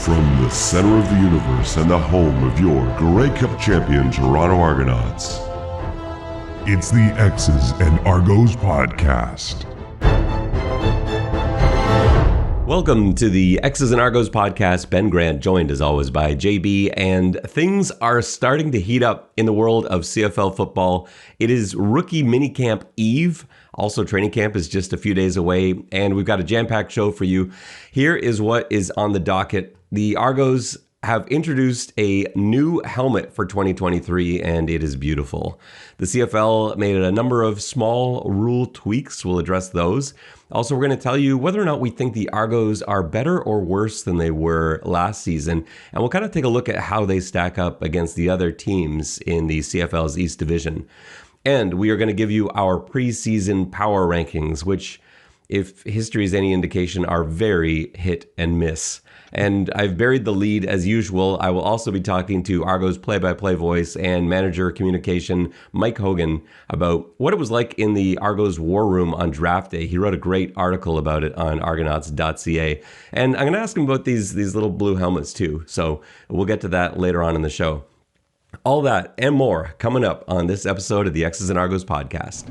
From the center of the universe and the home of your Grey Cup champion Toronto Argonauts, it's the X's and Argos podcast. Welcome to the X's and Argos podcast. Ben Grant, joined as always by JB, and things are starting to heat up in the world of CFL football. It is rookie minicamp eve. Also, training camp is just a few days away, and we've got a jam-packed show for you. Here is what is on the docket. The Argos have introduced a new helmet for 2023, and it is beautiful. The CFL made a number of small rule tweaks. We'll address those. Also, we're going to tell you whether or not we think the Argos are better or worse than they were last season. And we'll kind of take a look at how they stack up against the other teams in the CFL's East Division. And we are going to give you our preseason power rankings, which, if history is any indication, are very hit and miss. And I've buried the lead as usual. I will also be talking to Argos play-by-play voice and manager communication Mike Hogan about what it was like in the Argos war room on draft day. He wrote a great article about it on argonauts.ca. And I'm going to ask him about these little blue helmets too. So we'll get to that later on in the show. All that and more coming up on this episode of the X's and Argos podcast.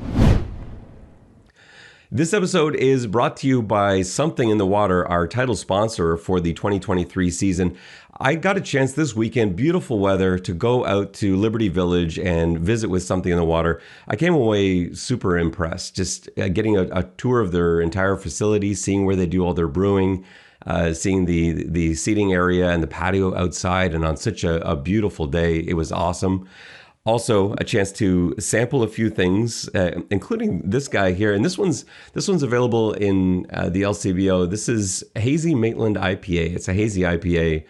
This episode is brought to you by Something in the Water, our title sponsor for the 2023 season. I got a chance this weekend, beautiful weather, to go out to Liberty Village and visit with Something in the Water. I came away super impressed, just getting a tour of their entire facility, seeing where they do all their brewing, seeing the seating area and the patio outside, and on such a beautiful day. It was awesome. Also, a chance to sample a few things, including this guy here. And this one's available in the LCBO. This is Hazy Maitland IPA. It's a hazy IPA,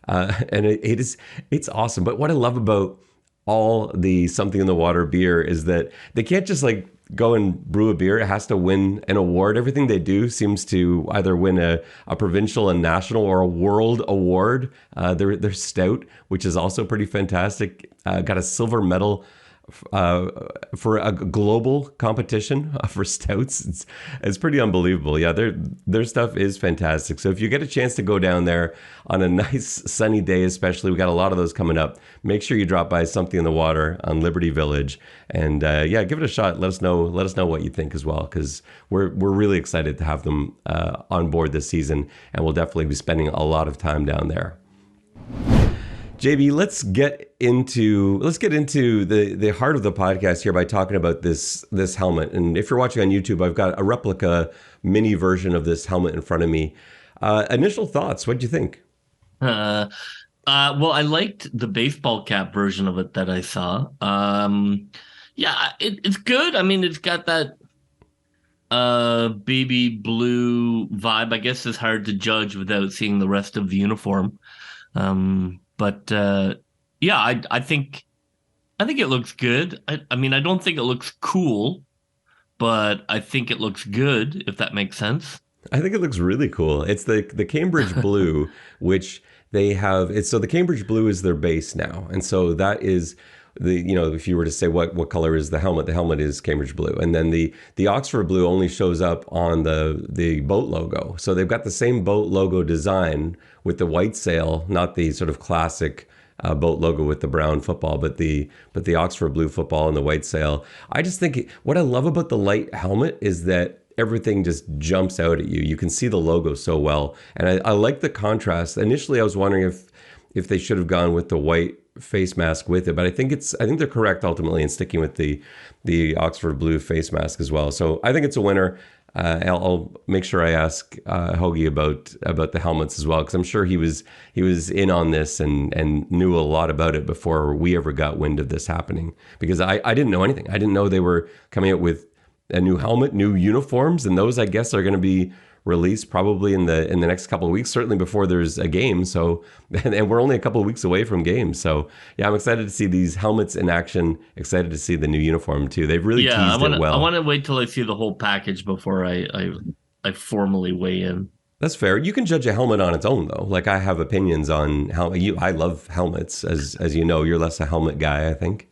and it's awesome. But what I love about all the Something in the Water beer is that they can't just like go and brew a beer. It has to win an award. Everything they do seems to either win a provincial, a national, or a world award. Their stout, which is also pretty fantastic, got a silver medal for a global competition for stouts. It's pretty unbelievable. Yeah, their stuff is fantastic. So if you get a chance to go down there on a nice sunny day, especially, we got a lot of those coming up, make sure you drop by Something in the Water on Liberty Village, and give it a shot. Let us know what you think as well, because we're really excited to have them on board this season, and we'll definitely be spending a lot of time down there. JB, let's get into the heart of the podcast here by talking about this helmet. And if you're watching on YouTube, I've got a replica mini version of this helmet in front of me. Initial thoughts, what'd you think? Well, I liked the baseball cap version of it that I saw. It's good. I mean, it's got that baby blue vibe. I guess it's hard to judge without seeing the rest of the uniform. But I think it looks good. I mean, I don't think it looks cool, but I think it looks good, if that makes sense. I think it looks really cool. It's the Cambridge blue, which they have. So the Cambridge blue is their base now, and so that is if you were to say what color is the helmet is Cambridge blue, and then the Oxford blue only shows up on the boat logo. So they've got the same boat logo design with the white sail, not the sort of classic boat logo with the brown football, but the Oxford blue football and the white sail. I just think what I love about the light helmet is that everything just jumps out at you. You can see the logo so well, and I like the contrast. Initially, I was wondering if they should have gone with the white face mask with it, but I think they're correct ultimately in sticking with the Oxford blue face mask as well. So I think it's a winner. I'll make sure I ask Hoagie about the helmets as well, because I'm sure he was in on this and knew a lot about it before we ever got wind of this happening, because I didn't know anything. I didn't know they were coming out with a new helmet, new uniforms, and those I guess are going to be released probably in the next couple of weeks, certainly before there's a game. So, and we're only a couple of weeks away from games. So yeah, I'm excited to see these helmets in action. Excited to see the new uniform too. They've really teased it well. I want to wait till I see the whole package before I formally weigh in. That's fair. You can judge a helmet on its own though. Like, I have opinions on how I love helmets, as you know. You're less a helmet guy, I think.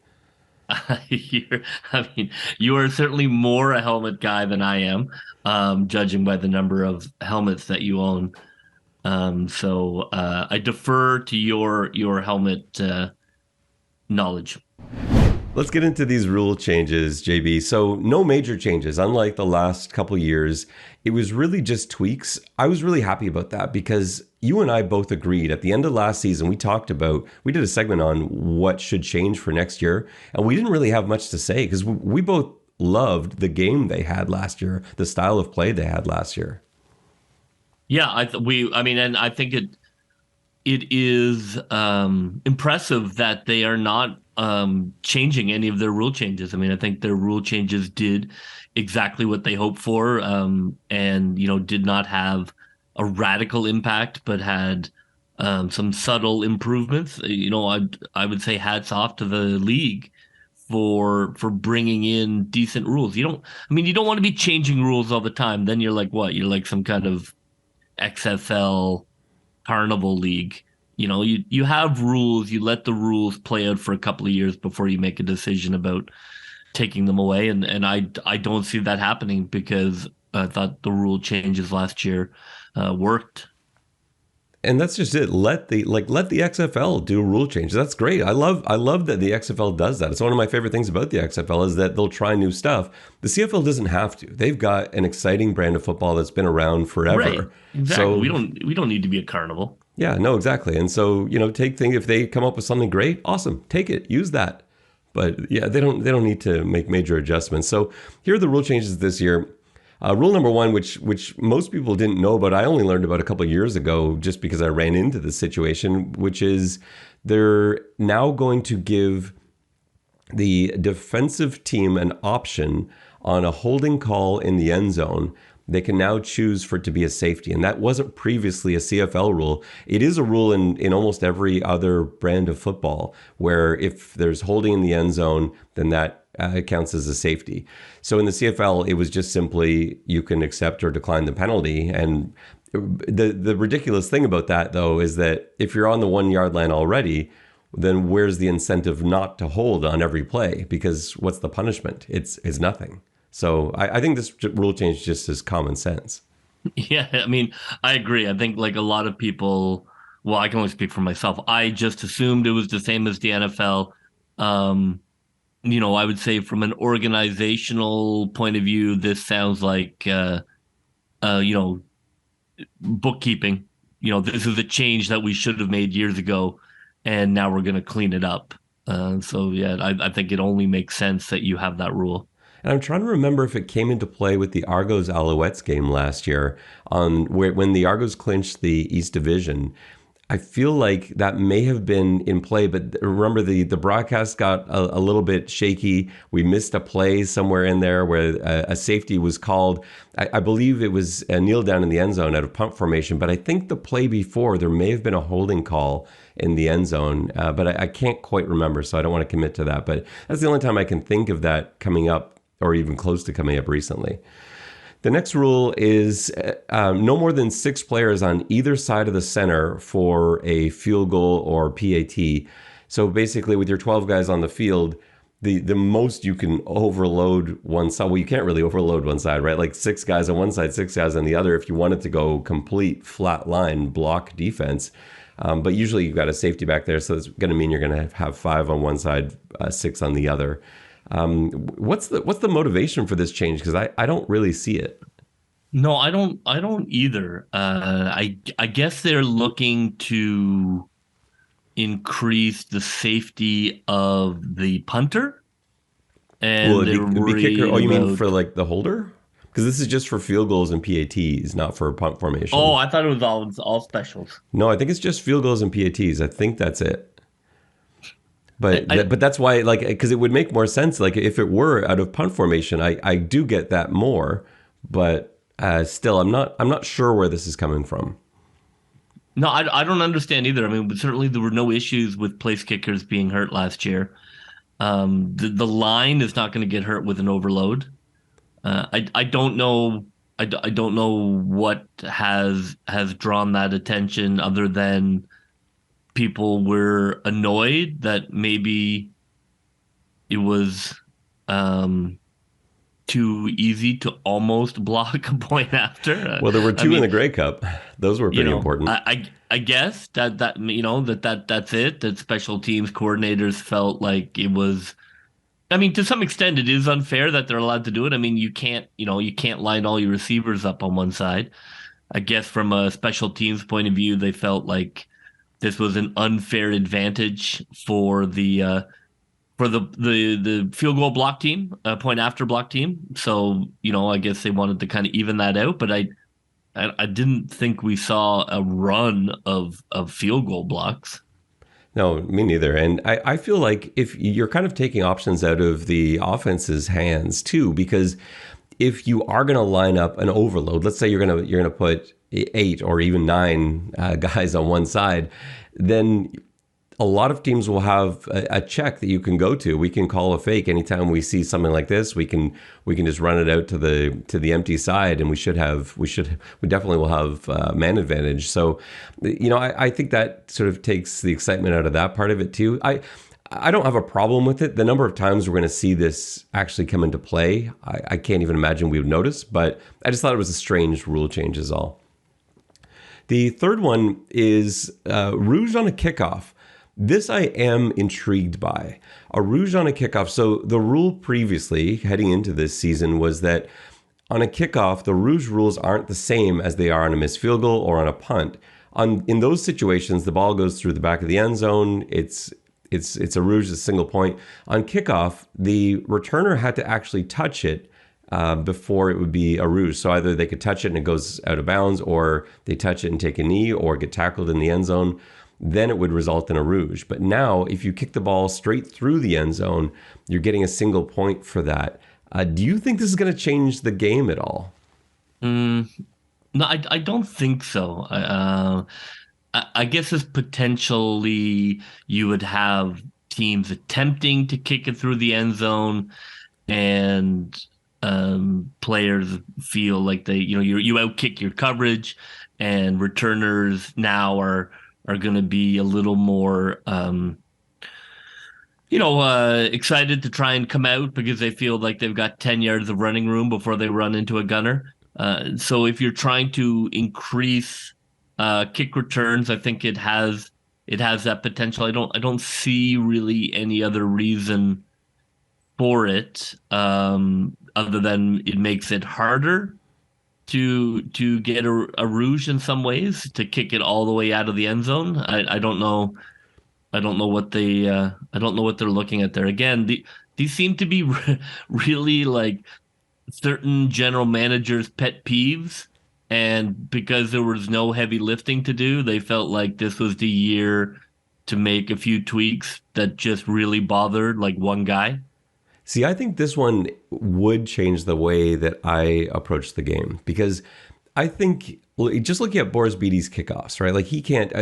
You are certainly more a helmet guy than I am, judging by the number of helmets that you own. So I defer to your helmet knowledge. Let's get into these rule changes, JB. So, no major changes. Unlike the last couple years, it was really just tweaks. I was really happy about that because you and I both agreed at the end of last season, we did a segment on what should change for next year. And we didn't really have much to say because we both loved the game they had last year, the style of play they had last year. Yeah, I mean, and I think it is impressive that they are not changing any of their rule changes. I mean, I think their rule changes did exactly what they hoped for, and did not have a radical impact, but had some subtle improvements. I would say hats off to the league for bringing in decent rules. You don't want to be changing rules all the time. Then you're like what? You're like some kind of XFL carnival league. You have rules, you let the rules play out for a couple of years before you make a decision about taking them away. And I don't see that happening because I thought the rule changes last year worked. And that's just it. Let the XFL do rule changes. That's great. I love that the XFL does that. It's one of my favorite things about the XFL is that they'll try new stuff. The CFL doesn't have to. They've got an exciting brand of football that's been around forever. Right. Exactly. So We don't need to be a carnival. yeah, no, exactly. And so, take things if they come up with something great, awesome. Take it. Use that. But yeah, they don't need to make major adjustments. So here are the rule changes this year. Rule number one, which most people didn't know about, I only learned about a couple of years ago just because I ran into this situation, which is they're now going to give the defensive team an option on a holding call in the end zone. They can now choose for it to be a safety. And that wasn't previously a CFL rule. It is a rule in almost every other brand of football where if there's holding in the end zone, then that counts as a safety. So in the CFL, it was just simply you can accept or decline the penalty. And the ridiculous thing about that, though, is that if you're on the 1 yard line already, then where's the incentive not to hold on every play? Because what's the punishment? It's nothing. So I think this rule change just is common sense. Yeah, I mean, I agree. I think like a lot of people, well, I can only speak for myself. I just assumed it was the same as the NFL. I would say from an organizational point of view, this sounds like, bookkeeping. This is a change that we should have made years ago, and now we're going to clean it up. So yeah, I think it only makes sense that you have that rule. And I'm trying to remember if it came into play with the Argos Alouettes game last year when the Argos clinched the East Division. I feel like that may have been in play, but remember the broadcast got a little bit shaky. We missed a play somewhere in there where a safety was called. I believe it was a kneel down in the end zone out of punt formation, but I think the play before there may have been a holding call in the end zone, but I can't quite remember, so I don't want to commit to that. But that's the only time I can think of that coming up or even close to coming up recently. The next rule is no more than 6 players on either side of the center for a field goal or PAT. So basically with your 12 guys on the field, the most you can overload one side. Well, you can't really overload one side, right? Like 6 guys on one side, 6 guys on the other if you wanted to go complete flat line block defense. But usually you've got a safety back there, so it's going to mean you're going to have 5 on one side, 6 on the other. What's the motivation for this change? Because I don't really see it. No, I don't either. I guess they're looking to increase the safety of the punter, and Will they're it be worried kicker? Oh, you mean about- for like the holder? Because this is just for field goals and PATs, not for punt formation. Oh, I thought it was all specials. No, I think it's just field goals and PATs. I think that's it. But that's why, like, because it would make more sense. Like, if it were out of punt formation, I do get that more. But still, I'm not sure where this is coming from. No, I don't understand either. I mean, but certainly there were no issues with place kickers being hurt last year. The line is not going to get hurt with an overload. I don't know. I don't know what has drawn that attention other than people were annoyed that maybe it was too easy to almost block a point after. Well, there were I two in mean, the Grey Cup. Those were pretty important. I guess that's it. That special teams coordinators felt like it was. I mean, to some extent, it is unfair that they're allowed to do it. I mean, you can't line all your receivers up on one side. I guess from a special teams point of view, they felt like this was an unfair advantage for the field goal block team, point after block team. So, I guess they wanted to kind of even that out, but I didn't think we saw a run of field goal blocks. No, me neither. And I feel like if you're kind of taking options out of the offense's hands too, because if you are going to line up an overload, let's say you're going to put 8 or even 9 guys on one side, then a lot of teams will have a check that you can go to. We can call a fake anytime we see something like this. We can just run it out to the empty side, and we definitely will have man advantage. So, I think that sort of takes the excitement out of that part of it too. I don't have a problem with it. The number of times we're going to see this actually come into play, I can't even imagine we would notice. But I just thought it was a strange rule change is all. The third one is rouge on a kickoff. This I am intrigued by. A rouge on a kickoff. So the rule previously, heading into this season, was that on a kickoff, the rouge rules aren't the same as they are on a missed field goal or on a punt. In those situations, the ball goes through the back of the end zone. It's a rouge, a single point. On kickoff, the returner had to actually touch it before it would be a rouge. So either they could touch it and it goes out of bounds, or they touch it and take a knee, or get tackled in the end zone. Then it would result in a rouge. But now, if you kick the ball straight through the end zone, you're getting a single point for that. Do you think this is going to change the game at all? No, I don't think so. I guess it's potentially you would have teams attempting to kick it through the end zone, and players feel like you outkick your coverage, and returners now are going to be a little more, excited to try and come out because they feel like they've got 10 yards of running room before they run into a gunner. So if you're trying to increase kick returns, I think it has that potential. I don't see really any other reason for it other than it makes it harder to get a rouge in some ways, to kick it all the way out of the end zone. I don't know what they're looking at there. Again, these seem to be really like certain general managers' pet peeves, and because there was no heavy lifting to do, they felt like this was the year to make a few tweaks that just really bothered like one guy. See, I think this one would change the way that I approach the game, because I think just looking at Boris Bede's kickoffs, right? Like he can't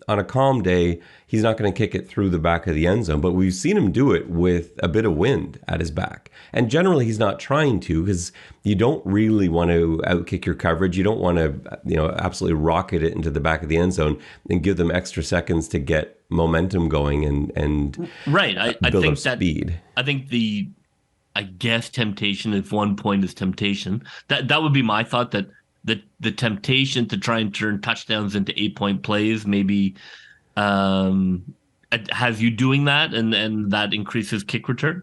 on a calm day, he's not going to kick it through the back of the end zone, but we've seen him do it with a bit of wind at his back. And generally he's not trying to, because you don't really want to outkick your coverage. You don't want to, absolutely rocket it into the back of the end zone and give them extra seconds to get momentum going and right. I build think up speed. I think I guess temptation, if one point is temptation, that would be my thought, that the temptation to try and turn touchdowns into 8-point plays maybe has you doing that, and that increases kick return.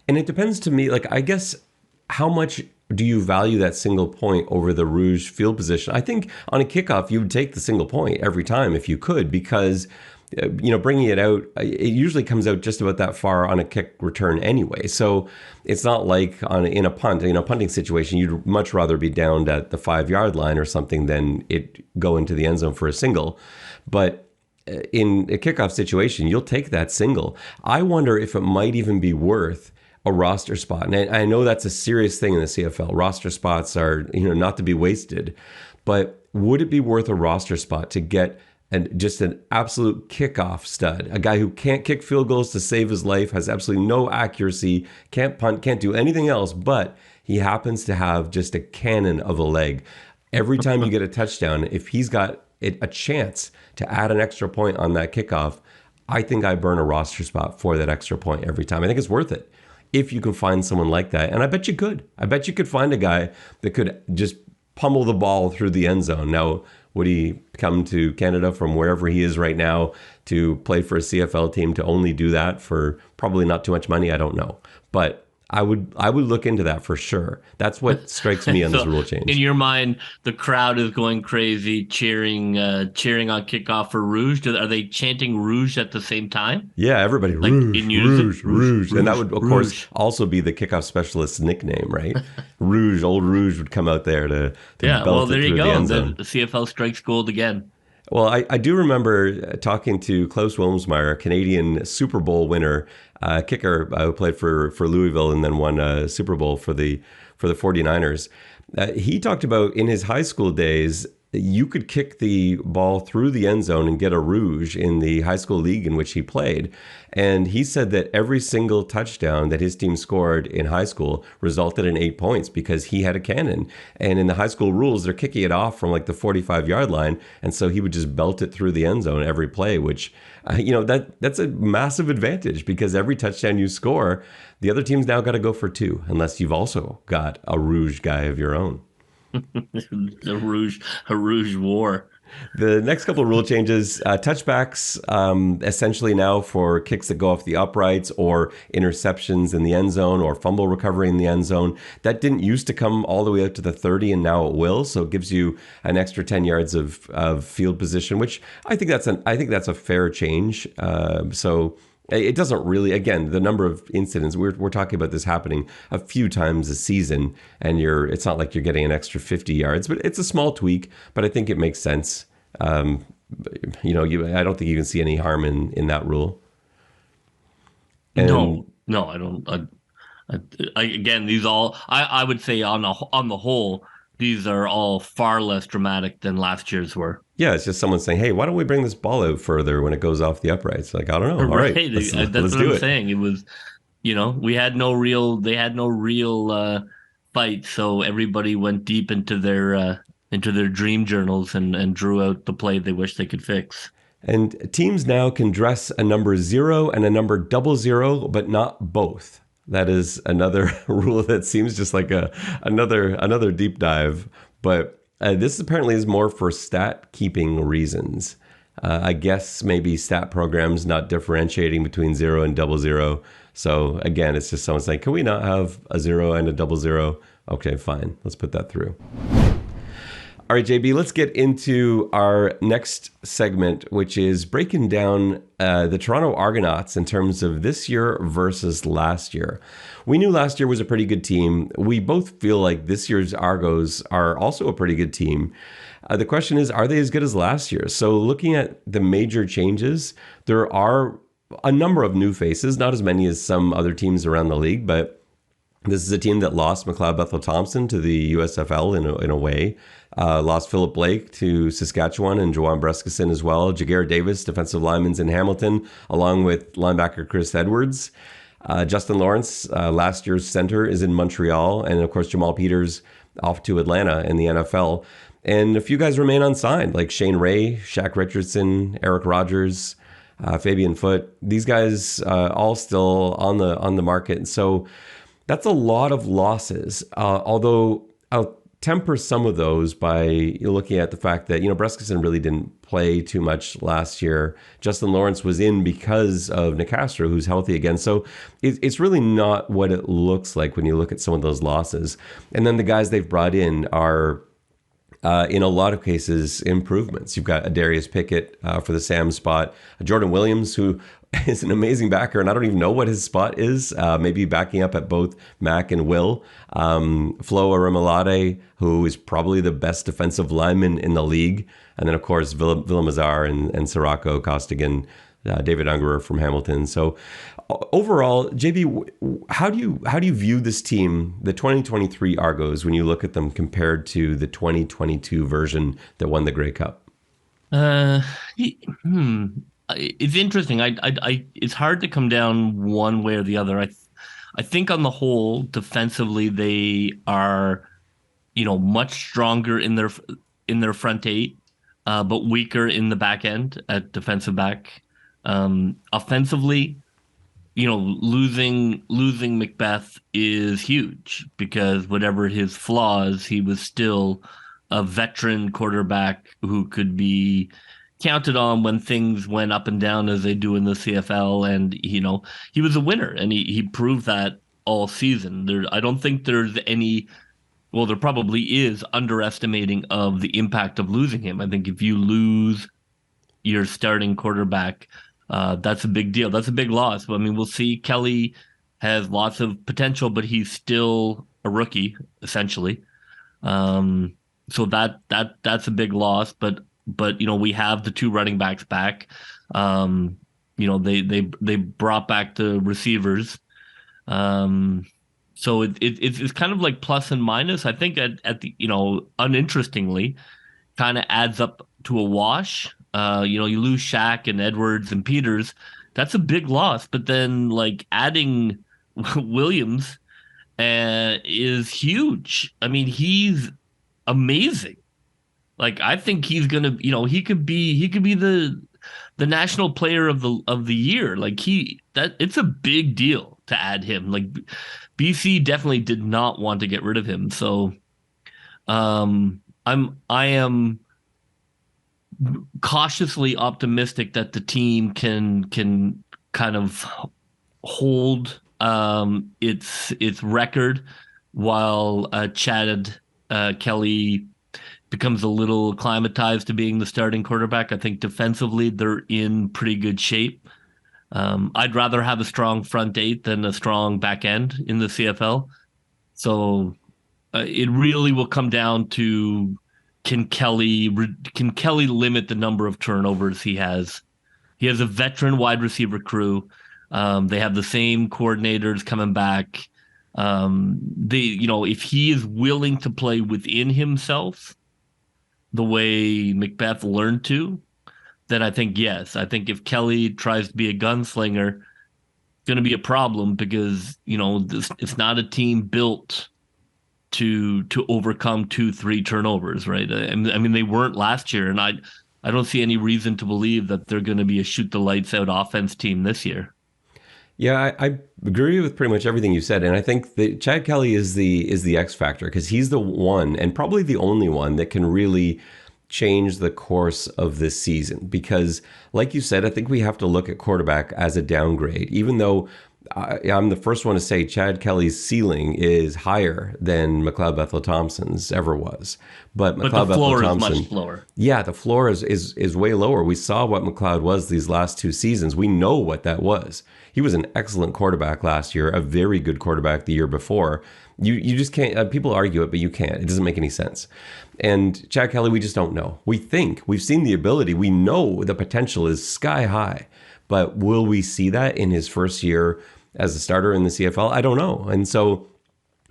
And it depends to me, like, I guess, how much do you value that single point over the rouge field position? I think on a kickoff, you would take the single point every time if you could, because bringing it out, it usually comes out just about that far on a kick return anyway. So it's not like in a punting situation, you'd much rather be down at the 5-yard line or something than it go into the end zone for a single. But in a kickoff situation, you'll take that single. I wonder if it might even be worth a roster spot. And I know that's a serious thing in the CFL. Roster spots are, not to be wasted. But would it be worth a roster spot to get just an absolute kickoff stud, a guy who can't kick field goals to save his life, has absolutely no accuracy, can't punt, can't do anything else, but he happens to have just a cannon of a leg. Every time you get a touchdown, if he's got a chance to add an extra point on that kickoff, I think I burn a roster spot for that extra point every time. I think it's worth it. if you can find someone like that. And I bet you could. I bet you could find a guy that could just pummel the ball through the end zone. Now, would he come to Canada from wherever he is right now to play for a CFL team to only do that for probably not too much money? I don't know. But I would look into that for sure. That's what strikes me on So this rule change. in your mind, the crowd is going crazy, cheering on kickoff for Rouge. Are they chanting Rouge at the same time? Yeah, everybody, Like Rouge, in unison? Rouge, Rouge. And that would, of course, Rouge. also be the kickoff specialist's nickname, right? Rouge, old Rouge would come out there to Yeah, belt well, there it you through the go. end The zone. CFL strikes gold again. Well, I do remember talking to Klaus Wilmsmeyer, a Canadian Super Bowl winner, kicker who played for Louisville and then won a Super Bowl for the 49ers. He talked about in his high school days, you could kick the ball through the end zone and get a rouge in the high school league in which he played. And he said that every single touchdown that his team scored in high school resulted in 8 points because he had a cannon. And in the high school rules, they're kicking it off from like the 45-yard line. And so he would just belt it through the end zone every play, which, that's a massive advantage because every touchdown you score, the other team's now got to go for 2, unless you've also got a rouge guy of your own. A Rouge war. The next couple of rule changes, touchbacks, essentially now for kicks that go off the uprights or interceptions in the end zone or fumble recovery in the end zone. That didn't used to come all the way out to the 30, and now it will. So it gives you an extra 10 yards of field position, which I think that's a fair change. So it doesn't really, again, the number of incidents, we're talking about this happening a few times a season, and it's not like you're getting an extra 50 yards, but it's a small tweak, but I think it makes sense. I don't think you can see any harm in that rule. And No, I don't. Again, these all, I would say on the whole, these are all far less dramatic than last year's were. Yeah, it's just someone saying, hey, why don't we bring this ball out further when it goes off the uprights? Like, I don't know. All right, let's That's do what I'm it. saying. It was, they had no real fight, so everybody went deep into their dream journals and drew out the play they wish they could fix. And teams now can dress a number 0 and a number 00, but not both. That is another rule that seems just like another deep dive. But this apparently is more for stat keeping reasons. I guess maybe stat programs not differentiating between 0 and 00. So again, it's just someone saying, can we not have a 0 and a 00? Okay, fine. Let's put that through. All right, JB, let's get into our next segment, which is breaking down the Toronto Argonauts in terms of this year versus last year. We knew last year was a pretty good team. We both feel like this year's Argos are also a pretty good team. The question is, are they as good as last year? So looking at the major changes, there are a number of new faces, not as many as some other teams around the league, but this is a team that lost McLeod Bethel-Thompson to the USFL in a way. Lost Philip Blake to Saskatchewan and Jawan Breskison as well. Jagger Davis, defensive lineman in Hamilton, along with linebacker Chris Edwards. Justin Lawrence, last year's center, is in Montreal. And of course, Jamal Peters off to Atlanta in the NFL. And a few guys remain unsigned, like Shane Ray, Shaq Richardson, Eric Rogers, Fabian Foote. These guys all still on the market. And so that's a lot of losses. Although I'll temper some of those by looking at the fact that, Breskison really didn't play too much last year. Justin Lawrence was in because of Nick Castro, who's healthy again. So it's really not what it looks like when you look at some of those losses. And then the guys they've brought in are, in a lot of cases, improvements. You've got a Darius Pickett for the Sam spot, a Jordan Williams, who is an amazing backer, and I don't even know what his spot is. Maybe backing up at both Mac and Will. Flo Arimolade, who is probably the best defensive lineman in the league. And then, of course, Villamazar and Sirocco, Costigan, David Ungerer from Hamilton. So overall, JB, how do you view this team, the 2023 Argos, when you look at them compared to the 2022 version that won the Grey Cup? It's interesting. It's hard to come down one way or the other. I think on the whole, defensively, they are, much stronger in their front eight, but weaker in the back end at defensive back. Offensively, losing Macbeth is huge because whatever his flaws, he was still a veteran quarterback who could be counted on when things went up and down as they do in the CFL. And, he was a winner and he proved that all season. I don't think there's any, well, there probably is underestimating of the impact of losing him. I think if you lose your starting quarterback, that's a big deal. That's a big loss. I mean, we'll see. Kelly has lots of potential, but he's still a rookie, essentially. So that's a big loss. But we have the two running backs back. They brought back the receivers. So it's kind of like plus and minus. I think at the uninterestingly, kind of adds up to a wash. You lose Shaq and Edwards and Peters. That's a big loss. But then like adding Williams is huge. I mean, he's amazing. Like I think he's gonna, he could be the national player of the year. Like it's a big deal to add him. Like BC definitely did not want to get rid of him. So I am cautiously optimistic that the team can kind of hold its record while Chad Kelly becomes a little acclimatized to being the starting quarterback. I think defensively they're in pretty good shape. I'd rather have a strong front eight than a strong back end in the CFL. So it really will come down to can Kelly limit the number of turnovers he has? He has a veteran wide receiver crew. They have the same coordinators coming back. If he is willing to play within himself the way Macbeth learned to, then I think yes. I think if Kelly tries to be a gunslinger, it's going to be a problem because it's not a team built to overcome 2-3 turnovers, right? I mean, they weren't last year, and I don't see any reason to believe that they're going to be a shoot the lights out offense team this year. Yeah, I agree with pretty much everything you said, and I think that Chad Kelly is the X factor because he's the one and probably the only one that can really change the course of this season. Because, like you said, I think we have to look at quarterback as a downgrade, even though I'm the first one to say Chad Kelly's ceiling is higher than McLeod Bethel Thompson's ever was. But McLeod the floor Bethel Thompson is much lower. Yeah, the floor is way lower. We saw what McLeod was these last two seasons. We know what that was. He was an excellent quarterback last year, a very good quarterback the year before. You just can't, people argue it, but you can't. It doesn't make any sense. And Chad Kelly, we just don't know. We think, we've seen the ability. We know the potential is sky high. But will we see that in his first year as a starter in the CFL? I don't know. And so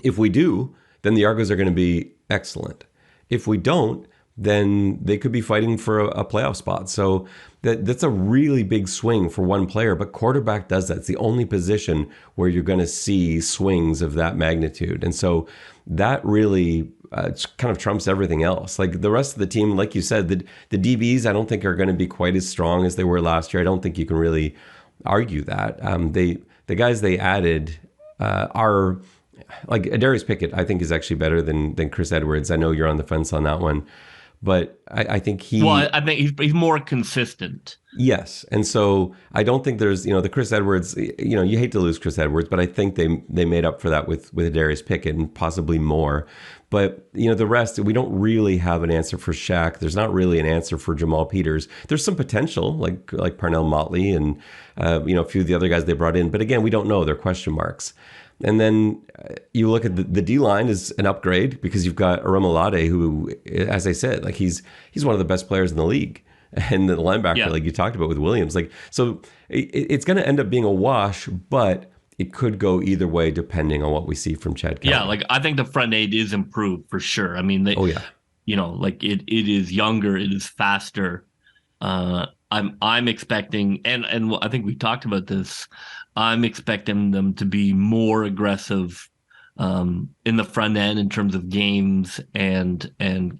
if we do, then the Argos are going to be excellent. If we don't, then they could be fighting for a playoff spot. So that's a really big swing for one player, but quarterback does that. It's the only position where you're going to see swings of that magnitude. And so that really kind of trumps everything else. Like the rest of the team, like you said, the DBs, I don't think are going to be quite as strong as they were last year. I don't think you can really argue that. The guys they added are like Darius Pickett, I think is actually better than Chris Edwards. I know you're on the fence on that one, but I think I think he's more consistent. Yes. And so I don't think there's, the Chris Edwards, you hate to lose Chris Edwards, but I think they made up for that with Darius Pickett and possibly more. But, the rest, we don't really have an answer for Shaq. There's not really an answer for Jamal Peters. There's some potential like Parnell Motley and, a few of the other guys they brought in. But again, we don't know. They're question marks. And then you look at the D-line is an upgrade because you've got Aromalade, who, as I said, like he's one of the best players in the league. And the linebacker, like you talked about with Williams. So it's going to end up being a wash, but it could go either way depending on what we see from Chad Kelly. Yeah, I think the front eight is improved for sure. I mean, it is younger, it is faster. I'm expecting, and I think we talked about this. I'm expecting them to be more aggressive in the front end in terms of games and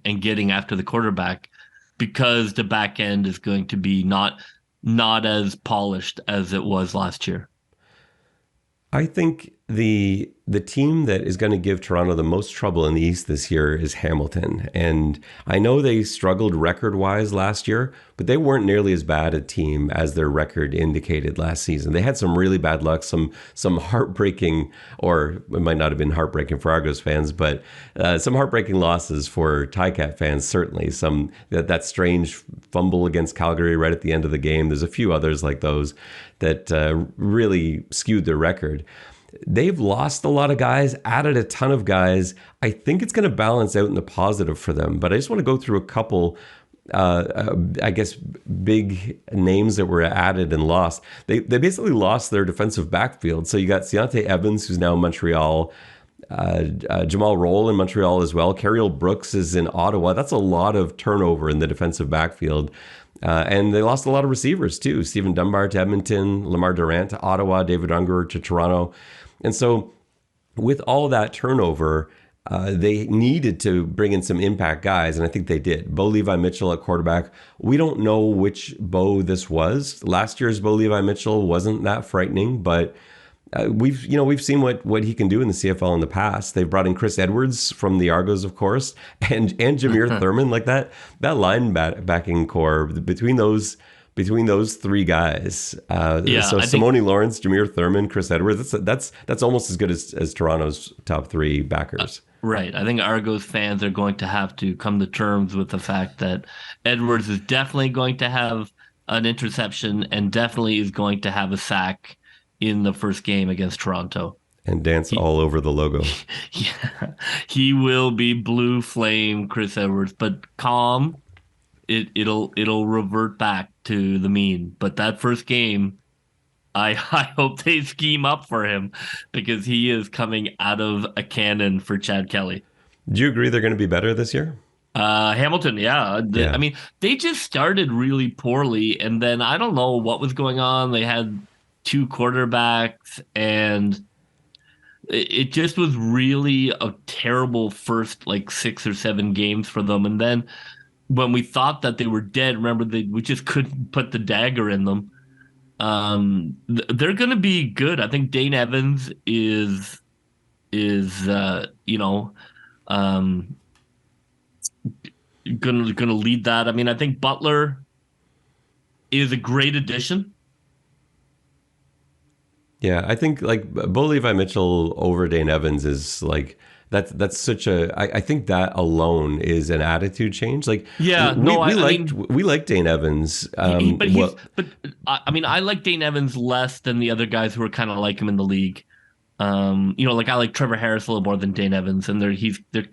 getting after the quarterback, because the back end is going to be not as polished as it was last year. I think the team that is going to give Toronto the most trouble in the East this year is Hamilton. And I know they struggled record-wise last year, but they weren't nearly as bad a team as their record indicated last season. They had some really bad luck, some heartbreaking, or it might not have been heartbreaking for Argos fans, but some heartbreaking losses for Ticat fans, certainly. Some that strange fumble against Calgary right at the end of the game. There's a few others like those that really skewed their record. They've lost a lot of guys, added a ton of guys. I think it's going to balance out in the positive for them. But I just want to go through a couple, I guess, big names that were added and lost. They basically lost their defensive backfield. So you got Deontay Evans, who's now in Montreal. Jamal Roll in Montreal as well. Carriel Brooks is in Ottawa. That's a lot of turnover in the defensive backfield. And they lost a lot of receivers too. Stephen Dunbar to Edmonton, Lamar Durant to Ottawa, David Unger to Toronto. And so with all that turnover, they needed to bring in some impact guys, and I think they did. Bo Levi Mitchell at quarterback. We don't know which Bo this was. Last year's Bo Levi Mitchell wasn't that frightening, but we've seen what he can do in the CFL in the past. They've brought in Chris Edwards from the Argos, of course, and Jameer Thurman. Like that linebacking core between those three guys. So Simone Lawrence, Jameer Thurman, Chris Edwards. That's almost as good as Toronto's top three backers. Right. I think Argos fans are going to have to come to terms with the fact that Edwards is definitely going to have an interception and definitely is going to have a sack in the first game against Toronto. And dance all over the logo. Yeah. He will be blue flame Chris Edwards, but calm. It'll revert back to the mean. But that first game, I hope they scheme up for him because he is coming out of a cannon for Chad Kelly. Do you agree they're going to be better this year? Hamilton, yeah. I mean, they just started really poorly, and then I don't know what was going on. They had two quarterbacks, and it just was really a terrible first 6 or 7 games for them. And then when we thought that they were dead, remember we just couldn't put the dagger in them. They're going to be good. I think Dane Evans is gonna lead that. I mean, I think Butler is a great addition. Yeah, I think Bo Levi Mitchell over Dane Evans is that's such a. I think that alone is an attitude change. We liked Dane Evans, but I like Dane Evans less than the other guys who are kind of like him in the league. I like Trevor Harris a little more than Dane Evans, and they're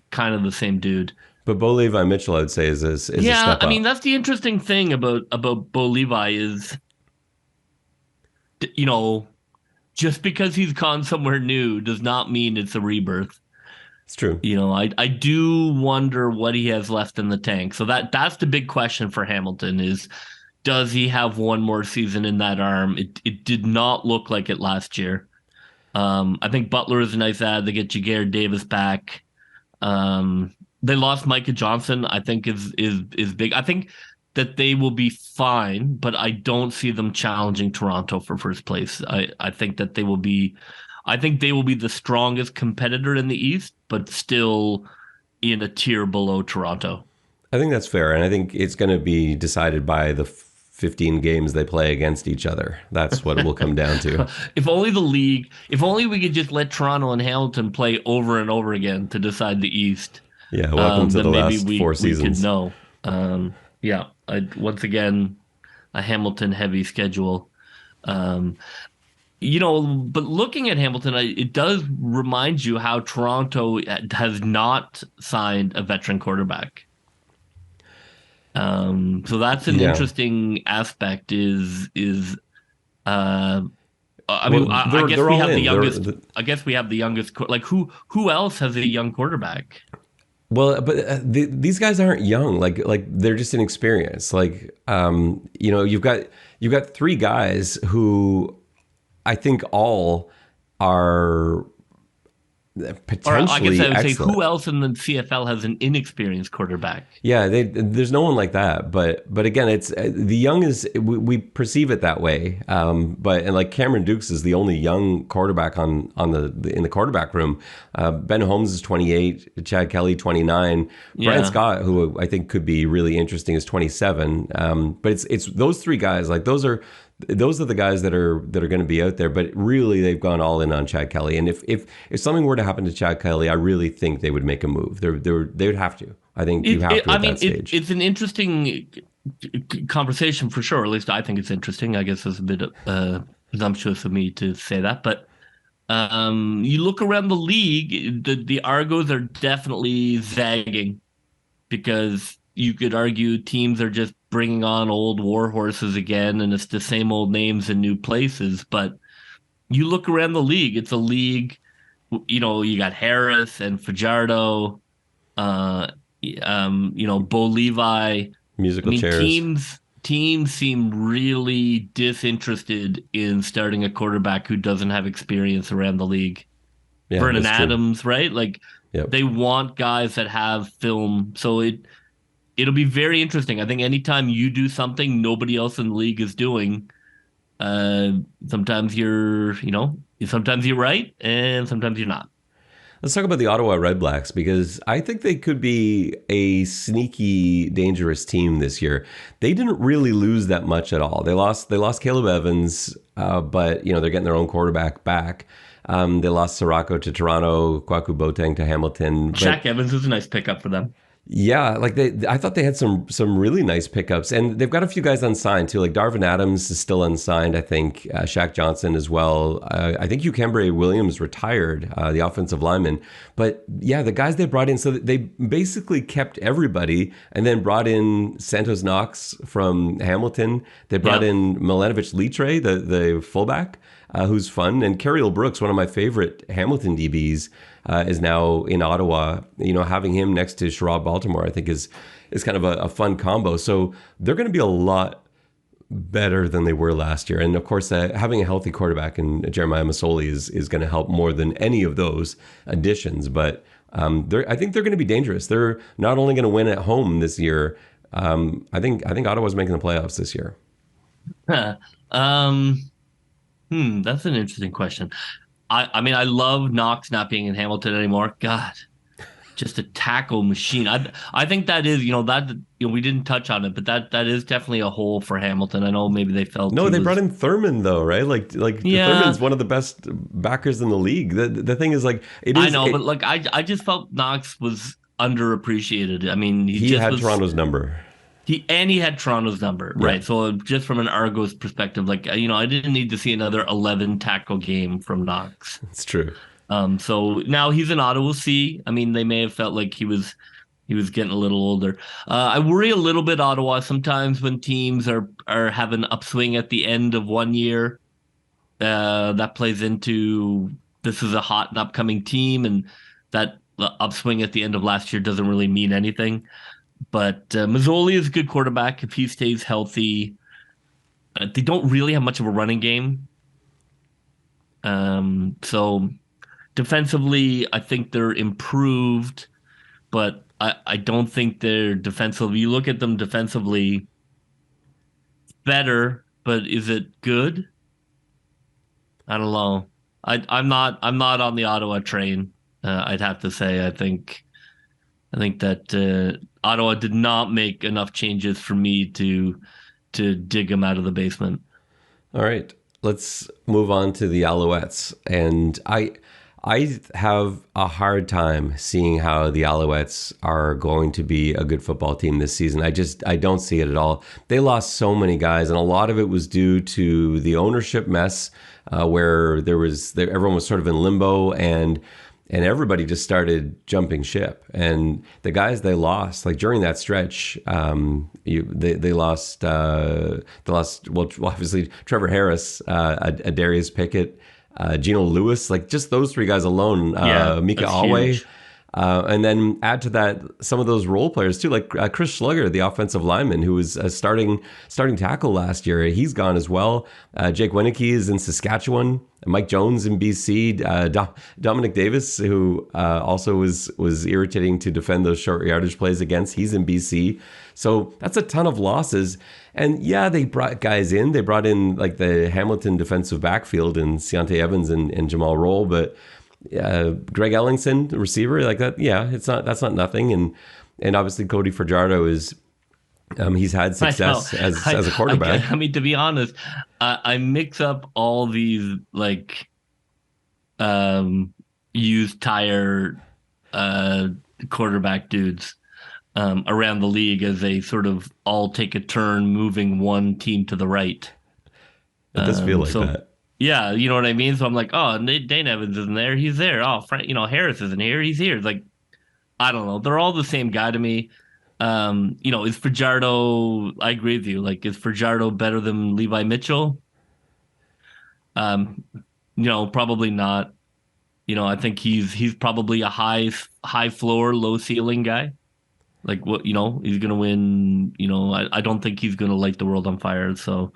kind of the same dude. But Bo Levi Mitchell, I would say, is a step up. I mean, that's the interesting thing about Bo Levi is, just because he's gone somewhere new does not mean it's a rebirth. It's true. I do wonder what he has left in the tank. So that's the big question for Hamilton is, does he have one more season in that arm? It did not look like it last year. I think Butler is a nice add. They get Jagger Davis back. They lost Micah Johnson, I think is big. I think that they will be fine, but I don't see them challenging Toronto for first place. I think that they will be the strongest competitor in the East, but still in a tier below Toronto. I think that's fair, and I think it's going to be decided by the 15 games they play against each other. That's what it will come down to. If only we could just let Toronto and Hamilton play over and over again to decide the East. Yeah, welcome to the last 4 seasons. We could know. Once again, a Hamilton-heavy schedule. But looking at Hamilton, it does remind you how Toronto has not signed a veteran quarterback. So that's an interesting aspect. I guess we have the youngest. Who else has a young quarterback? Well, but these guys aren't young. They're just inexperienced. You've got 3 guys who I think all are Or I guess potentially I would say, excellent. who else in the CFL has an inexperienced quarterback? Yeah, there's no one like that. But again, it's the young is we perceive it that way. But and like Cameron Dukes is the only young quarterback on the in the quarterback room. Ben Holmes is 28, Chad Kelly 29, Brian Yeah. Scott, who I think could be really interesting, is 27. But it's those three guys. Like those are the guys that are going to be out there. But really, they've gone all in on Chad Kelly. And if something were to happen to Chad Kelly, I really think they would make a move. They would have to. I think you have to I at mean, that stage. it's an interesting conversation for sure. At least I think it's interesting. I guess it's a bit presumptuous of me to say that, but you look around the league, the Argos are definitely zagging because you could argue teams are just bringing on old war horses again, and it's the same old names in new places. But you look around the league, it's a league. You got Harris and Fajardo. Uh, Bo Levi. I Musical mean, chairs. teams seem really disinterested in starting a quarterback who doesn't have experience around the league. Yeah, Vernon that's true. Adams, right? Like Yep. they want guys that have film. So it'll be very interesting. I think anytime you do something nobody else in the league is doing, uh, sometimes sometimes you're right and sometimes you're not. Let's talk about the Ottawa REDBLACKS because I think they could be a sneaky, dangerous team this year. They didn't really lose that much at all. They lost Caleb Evans, but they're getting their own quarterback back. They lost Sirocco to Toronto, Kwaku Boateng to Hamilton. Shaq Evans is a nice pickup for them. Yeah, like I thought they had some really nice pickups, and they've got a few guys unsigned too. Like Darvin Adams is still unsigned, I think. Shaq Johnson as well. I think Ukembre Williams retired, the offensive lineman. But yeah, the guys they brought in, so they basically kept everybody, and then brought in Santos Knox from Hamilton. They brought in Milanovic Litre, the fullback, who's fun, and Carriel Brooks, one of my favorite Hamilton DBs. Is now in Ottawa. Having him next to Sherrod Baltimore, I think is kind of a fun combo. So they're going to be a lot better than they were last year. And of course, having a healthy quarterback in Jeremiah Masoli is going to help more than any of those additions. But I think they're going to be dangerous. They're not only going to win at home this year. I think Ottawa's making the playoffs this year. That's an interesting question. I mean, I love Knox not being in Hamilton anymore. God, just a tackle machine. I think that is, we didn't touch on it, but that is definitely a hole for Hamilton. I know maybe they felt no. They brought in Thurman though, right? Like Thurman's one of the best backers in the league. The thing is, like, it is. I know, but like I just felt Knox was underappreciated. I mean, he had Toronto's number. He had Toronto's number, right? So just from an Argos perspective, like, I didn't need to see another 11 tackle game from Knox. It's true. So now he's in Ottawa. We'll see. I mean, they may have felt like he was getting a little older. I worry a little bit Ottawa sometimes when teams are have an upswing at the end of one year. That plays into this is a hot and upcoming team, and that upswing at the end of last year doesn't really mean anything. But Mazzoli is a good quarterback if he stays healthy. They don't really have much of a running game. So defensively, I think they're improved, but I don't think they're defensive. You look at them defensively, better, but is it good? I don't know. I'm not on the Ottawa train. I'd have to say. I think that Ottawa did not make enough changes for me to dig them out of the basement. All right, let's move on to the Alouettes. And I have a hard time seeing how the Alouettes are going to be a good football team this season. I don't see it at all. They lost so many guys, and a lot of it was due to the ownership mess, where everyone was sort of in limbo, and everybody just started jumping ship. And the guys they lost, like during that stretch, they lost obviously Trevor Harris, Darius Pickett, Geno Lewis, like just those three guys alone. Mika Alway. And then add to that some of those role players too, like Chris Schlugger, the offensive lineman who was a starting tackle last year. He's gone as well. Jake Wieneke is in Saskatchewan. Mike Jones in BC. Dominic Davis, who also was irritating to defend those short yardage plays against. He's in BC. So that's a ton of losses. And yeah, they brought guys in. They brought in like the Hamilton defensive backfield and Ciante Evans and Jamal Roll, but Greg Ellingson, the receiver, like that. Yeah, that's not nothing. And obviously Cody Fajardo is he's had success as a quarterback. I mean, to be honest, I mix up all these like used tire quarterback dudes around the league as they sort of all take a turn moving one team to the right. It does feel like that. Yeah, you know what I mean? So I'm like, oh, Dane Evans isn't there. He's there. Oh, Frank, Harris isn't here. He's here. Like, I don't know. They're all the same guy to me. Is Fajardo, I agree with you. Like, is Fajardo better than Levi Mitchell? Probably not. I think he's probably a high floor, low ceiling guy. Like, what, he's going to win. I don't think he's going to light the world on fire. So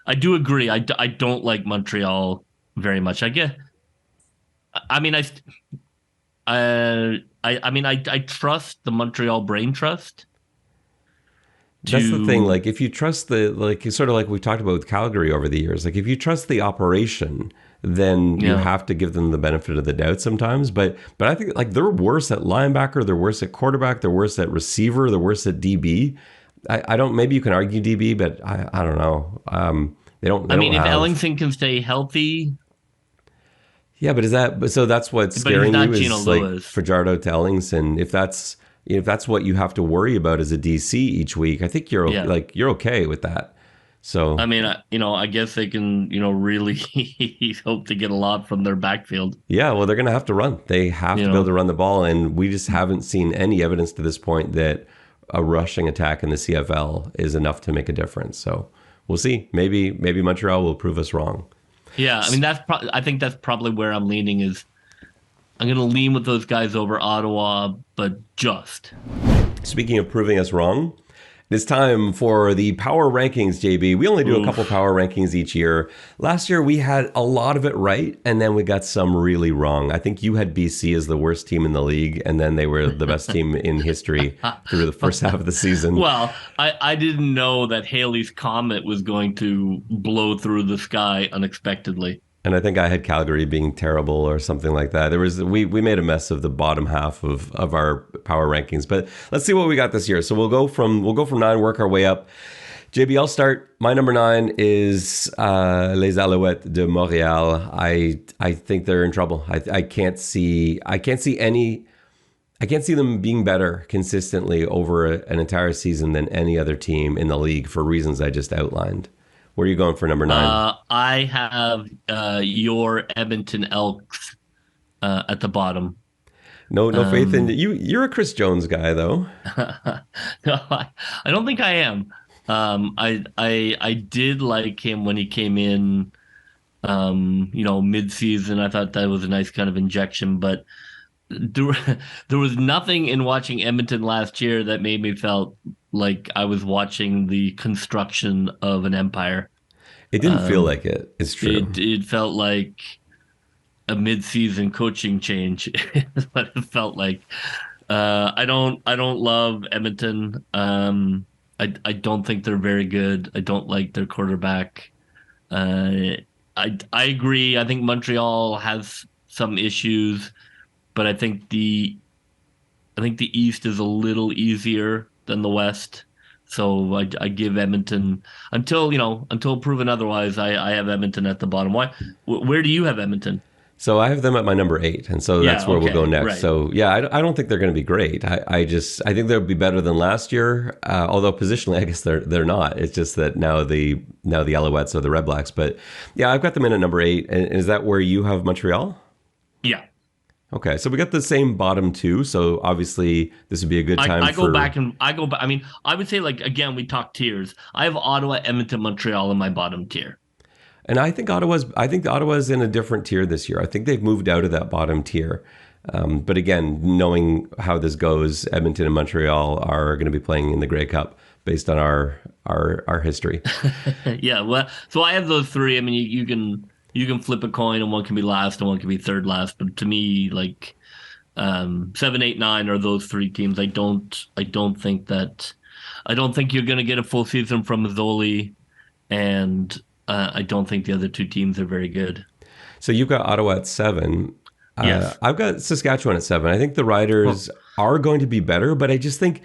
I do agree. I don't like Montreal very much. I trust the Montreal brain trust. That's the thing. Like, if you trust sort of like we talked about with Calgary over the years, like if you trust the operation, then you have to give them the benefit of the doubt sometimes. But I think like they're worse at linebacker, they're worse at quarterback, they're worse at receiver, they're worse at DB. I don't. Maybe you can argue DB, but I don't know. They don't. If Ellington can stay healthy. Yeah, but so that's what's scaring you is like Fajardo to Ellington. If that's what you have to worry about as a DC each week, I think you're okay with that. So I guess they can really hope to get a lot from their backfield. Yeah, well, they're going to have to run. They have to be able to run the ball, and we just haven't seen any evidence to this point that a rushing attack in the CFL is enough to make a difference. So we'll see. Maybe Montreal will prove us wrong. Yeah, I think that's probably where I'm leaning. Is I'm going to lean with those guys over Ottawa, but just. Speaking of proving us wrong, it's time for the power rankings, JB. We only do a couple power rankings each year. Last year, we had a lot of it right, and then we got some really wrong. I think you had BC as the worst team in the league, and then they were the best team in history through the first half of the season. Well, I didn't know that Haley's Comet was going to blow through the sky unexpectedly. And I think I had Calgary being terrible or something like that. We made a mess of the bottom half of our power rankings. But let's see what we got this year. So we'll go from 9, work our way up. JB, I'll start. My number 9 is Les Alouettes de Montréal. I think they're in trouble. I can't see them being better consistently over an entire season than any other team in the league for reasons I just outlined. Where are you going for number 9? I have your Edmonton Elks at the bottom. No faith in you. You're a Chris Jones guy, though. No, I don't think I am. I did like him when he came in, mid-season. I thought that was a nice kind of injection, but there was nothing in watching Edmonton last year that made me felt like I was watching the construction of an empire. It didn't feel like it. It's true. It felt like a mid-season coaching change. Is what it felt like. I don't love Edmonton. I don't think they're very good. I don't like their quarterback. I agree. I think Montreal has some issues, but I think the East is a little easier than the West. So I give Edmonton until proven otherwise. I have Edmonton at the bottom. Why? Where do you have Edmonton? So I have them at my number 8, and so that's where we'll go next. Right. So yeah, I don't think they're going to be great. I think they'll be better than last year. Although positionally, I guess they're not. It's just that now the Alouettes are the REDBLACKS. But yeah, I've got them in at number 8. And is that where you have Montreal? Yeah. Okay, so we got the same bottom 2. So obviously, this would be a good time. I go back. I mean, I would say again, we talk tiers. I have Ottawa, Edmonton, Montreal in my bottom tier. And I think Ottawa's in a different tier this year. I think they've moved out of that bottom tier. But again, knowing how this goes, Edmonton and Montreal are going to be playing in the Grey Cup based on our history. Yeah, well, so I have those three. I mean, you can flip a coin, and one can be last, and one can be third last. But to me, like 7, 8, 9 are those three teams. I don't think you're going to get a full season from Mazzoli, and I don't think the other two teams are very good. So you've got Ottawa at 7. Yes. I've got Saskatchewan at 7. I think the Riders are going to be better, but I think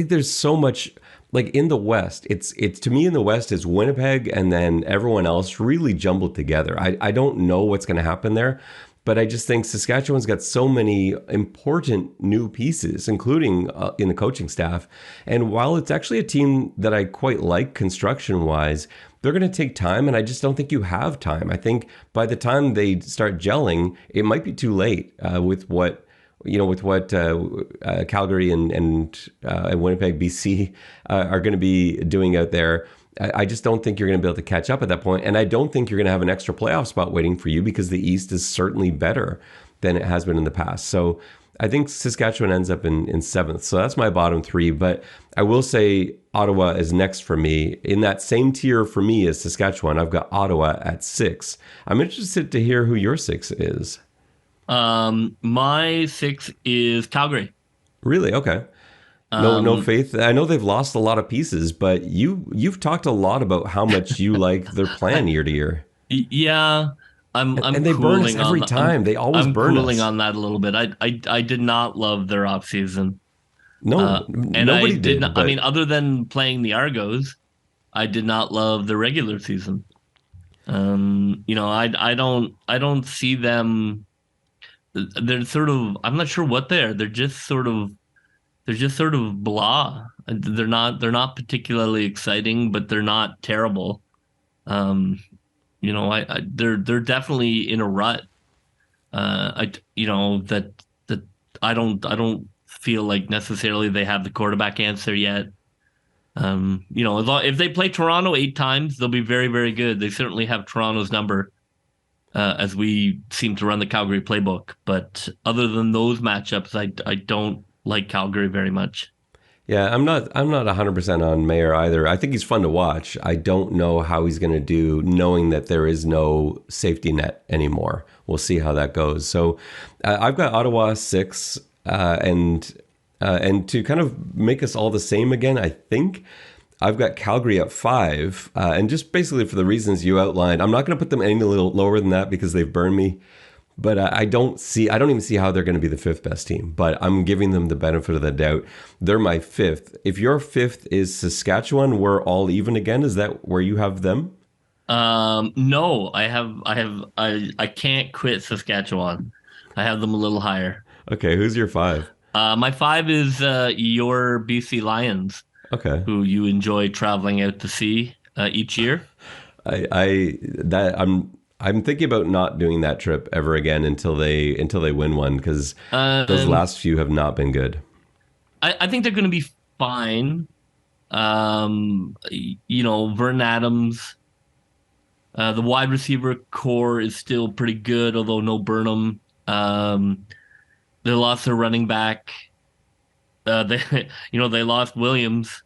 there's so much, like in the West, it's to me in the West is Winnipeg and then everyone else really jumbled together. I don't know what's going to happen there, but I just think Saskatchewan's got so many important new pieces, including in the coaching staff. And while it's actually a team that I quite like construction-wise, they're going to take time, and I just don't think you have time. I think by the time they start gelling, it might be too late with what Calgary and Winnipeg, BC are going to be doing out there. I just don't think you're going to be able to catch up at that point, and I don't think you're going to have an extra playoff spot waiting for you because the East is certainly better than it has been in the past. So I think Saskatchewan ends up in 7th. So that's my bottom 3. But I will say Ottawa is next for me. In that same tier for me as Saskatchewan, I've got Ottawa at 6. I'm interested to hear who your 6 is. My 6 is Calgary. Really? Okay. No faith. I know they've lost a lot of pieces, but you've talked a lot about how much you like their plan year to year. Yeah. And they burn us every time. They always burn us. I'm cooling on that a little bit. I did not love their offseason. No, and nobody did. I mean, other than playing the Argos, I did not love the regular season. I don't see them. They're sort of. I'm not sure what they're. They're just sort of blah. They're not particularly exciting, but they're not terrible. They're definitely in a rut. That I don't feel like necessarily they have the quarterback answer yet. If they play Toronto 8 times, they'll be very, very good. They certainly have Toronto's number, as we seem to run the Calgary playbook. But other than those matchups, I don't like Calgary very much. Yeah, I'm not 100% on Mayer either. I think he's fun to watch. I don't know how he's going to do knowing that there is no safety net anymore. We'll see how that goes. So I've got Ottawa 6, and to kind of make us all the same again, I think I've got Calgary at 5, and just basically for the reasons you outlined. I'm not going to put them any little lower than that because they've burned me. But I don't even see how they're going to be the 5th best team. But I'm giving them the benefit of the doubt. They're my 5th. If your 5th is Saskatchewan, we're all even again. Is that where you have them? No, I can't quit Saskatchewan. I have them a little higher. Okay, who's your 5? My 5 is your BC Lions. Okay, who you enjoy traveling out to see each year. I'm thinking about not doing that trip ever again until they win one, because those last few have not been good. I think they're going to be fine. Vernon Adams, the wide receiver core is still pretty good, although no Burnham. They lost their running back. They lost Williams.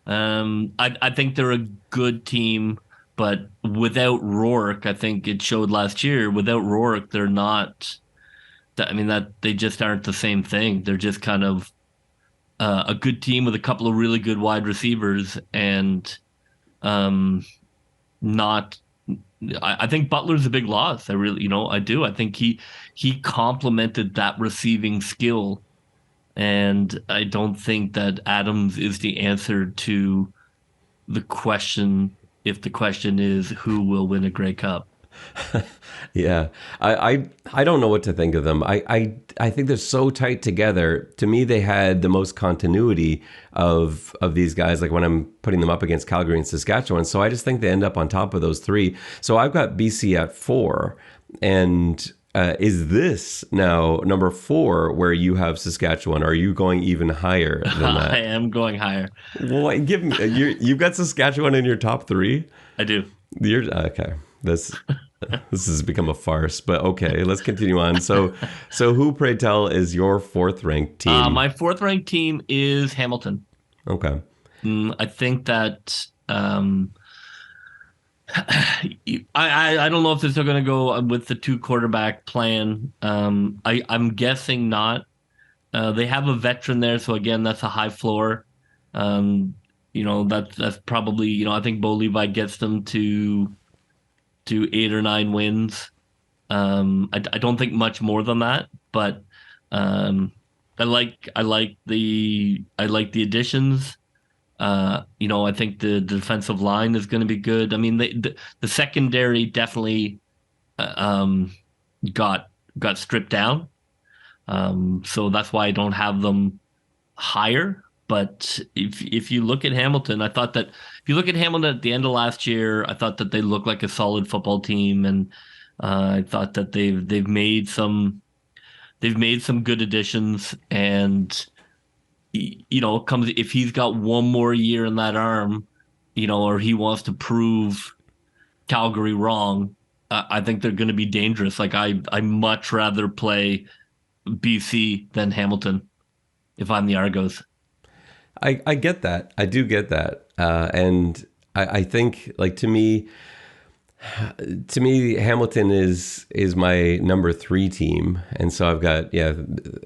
I think they're a good team. But without Rourke, I think it showed last year, without Rourke, they're not, they just aren't the same thing. They're just kind of a good team with a couple of really good wide receivers and not, I think Butler's a big loss. I do. I think he complemented that receiving skill. And I don't think that Adams is the answer to the question. If the question is who will win a Grey Cup. Yeah, I don't know what to think of them. I think they're so tight together. To me, they had the most continuity of these guys, like when I'm putting them up against Calgary and Saskatchewan. So I just think they end up on top of those 3. So I've got BC at 4. And is this now number 4 where you have Saskatchewan? Are you going even higher than that? I am going higher. Well, you've got Saskatchewan in your top 3? I do. Okay. This has become a farce, but okay, let's continue on. So who, pray tell, is your fourth ranked team? My fourth ranked team is Hamilton. Okay. I think that I don't know if they're still going to go with the two quarterback plan. I'm guessing not. They have a veteran there, so again, that's a high floor. That's probably, I think Bo Levi gets them to 8 or 9 wins. I don't think much more than that, but I like the additions. I think the defensive line is going to be good. I mean, the secondary definitely got stripped down. So that's why I don't have them higher. But if you look at Hamilton, I thought that if you look at Hamilton at the end of last year, I thought that they looked like a solid football team, and I thought that they've made some good additions, and comes if he's got one more year in that arm, or he wants to prove Calgary wrong, I think they're going to be dangerous. Like I much rather play BC than Hamilton if I'm the Argos. I get that. I do get that. And I think, like, to me, Hamilton is my number 3 team. And so I've got,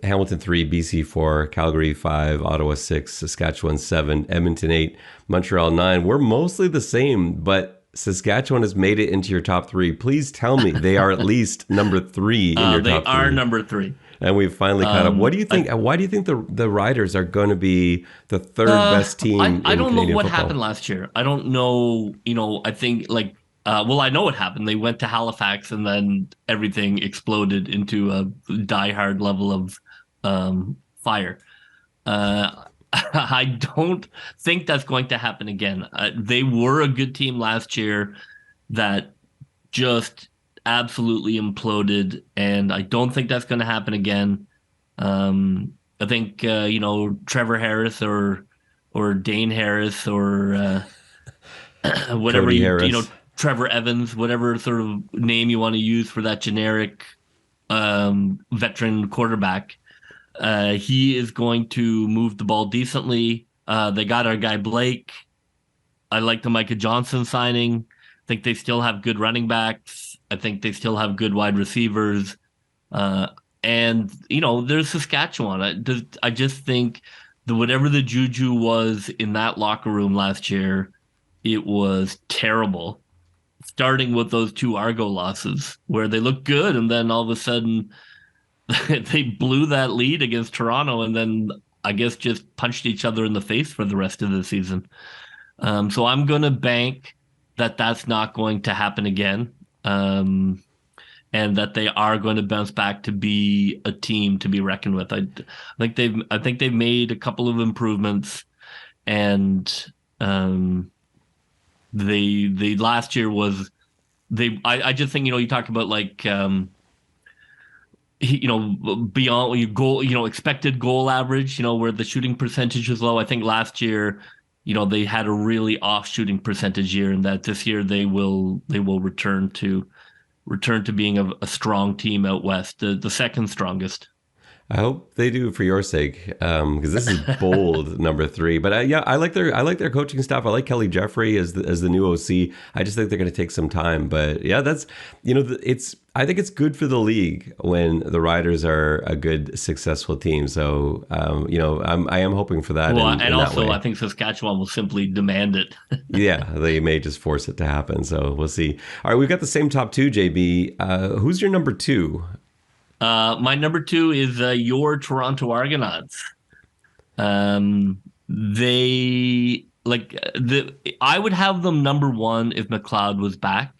Hamilton 3, BC 4, Calgary 5, Ottawa 6, Saskatchewan 7, Edmonton 8, Montreal 9. We're mostly the same, but Saskatchewan has made it into your top 3. Please tell me they are at least number 3 in your top 3. They are number 3. And we've finally caught up. What do you think? Why do you think the Riders are going to be the third best team in Canadian football? I don't know what happened last year. I don't know. I think I know what happened. They went to Halifax and then everything exploded into a diehard level of fire. I don't think that's going to happen again. They were a good team last year that just absolutely imploded, and I don't think that's going to happen again. I think Trevor Harris or Dane Harris or whatever Harris. Trevor Evans, whatever sort of name you want to use for that generic veteran quarterback. He is going to move the ball decently. They got our guy Blake. I like the Micah Johnson signing. I think they still have good running backs. I think they still have good wide receivers. And there's Saskatchewan. I just think whatever the juju was in that locker room last year, it was terrible. Starting with those 2 Argo losses where they looked good, and then all of a sudden they blew that lead against Toronto, and then I guess just punched each other in the face for the rest of the season. So I'm going to bank that that's not going to happen again. And that they are going to bounce back to be a team to be reckoned with. I think they've made a couple of improvements, and they last year was I just think you talk about like beyond your goal, expected goal average, where the shooting percentage is low. I think last year they had a really off shooting percentage year, and that this year they will return to being a strong team out west, the second strongest. I hope they do for your sake, because this is bold number 3. But I like their coaching staff. I like Kelly Jeffrey as the new OC. I just think they're going to take some time. But yeah, that's I think it's good for the league when the Riders are a good, successful team. So I am hoping for that. Well, and also I think Saskatchewan will simply demand it. Yeah, they may just force it to happen. So we'll see. All right, we've got the same top 2, JB. Who's your number 2? My number 2 is your Toronto Argonauts. I would have them number 1 if McLeod was back.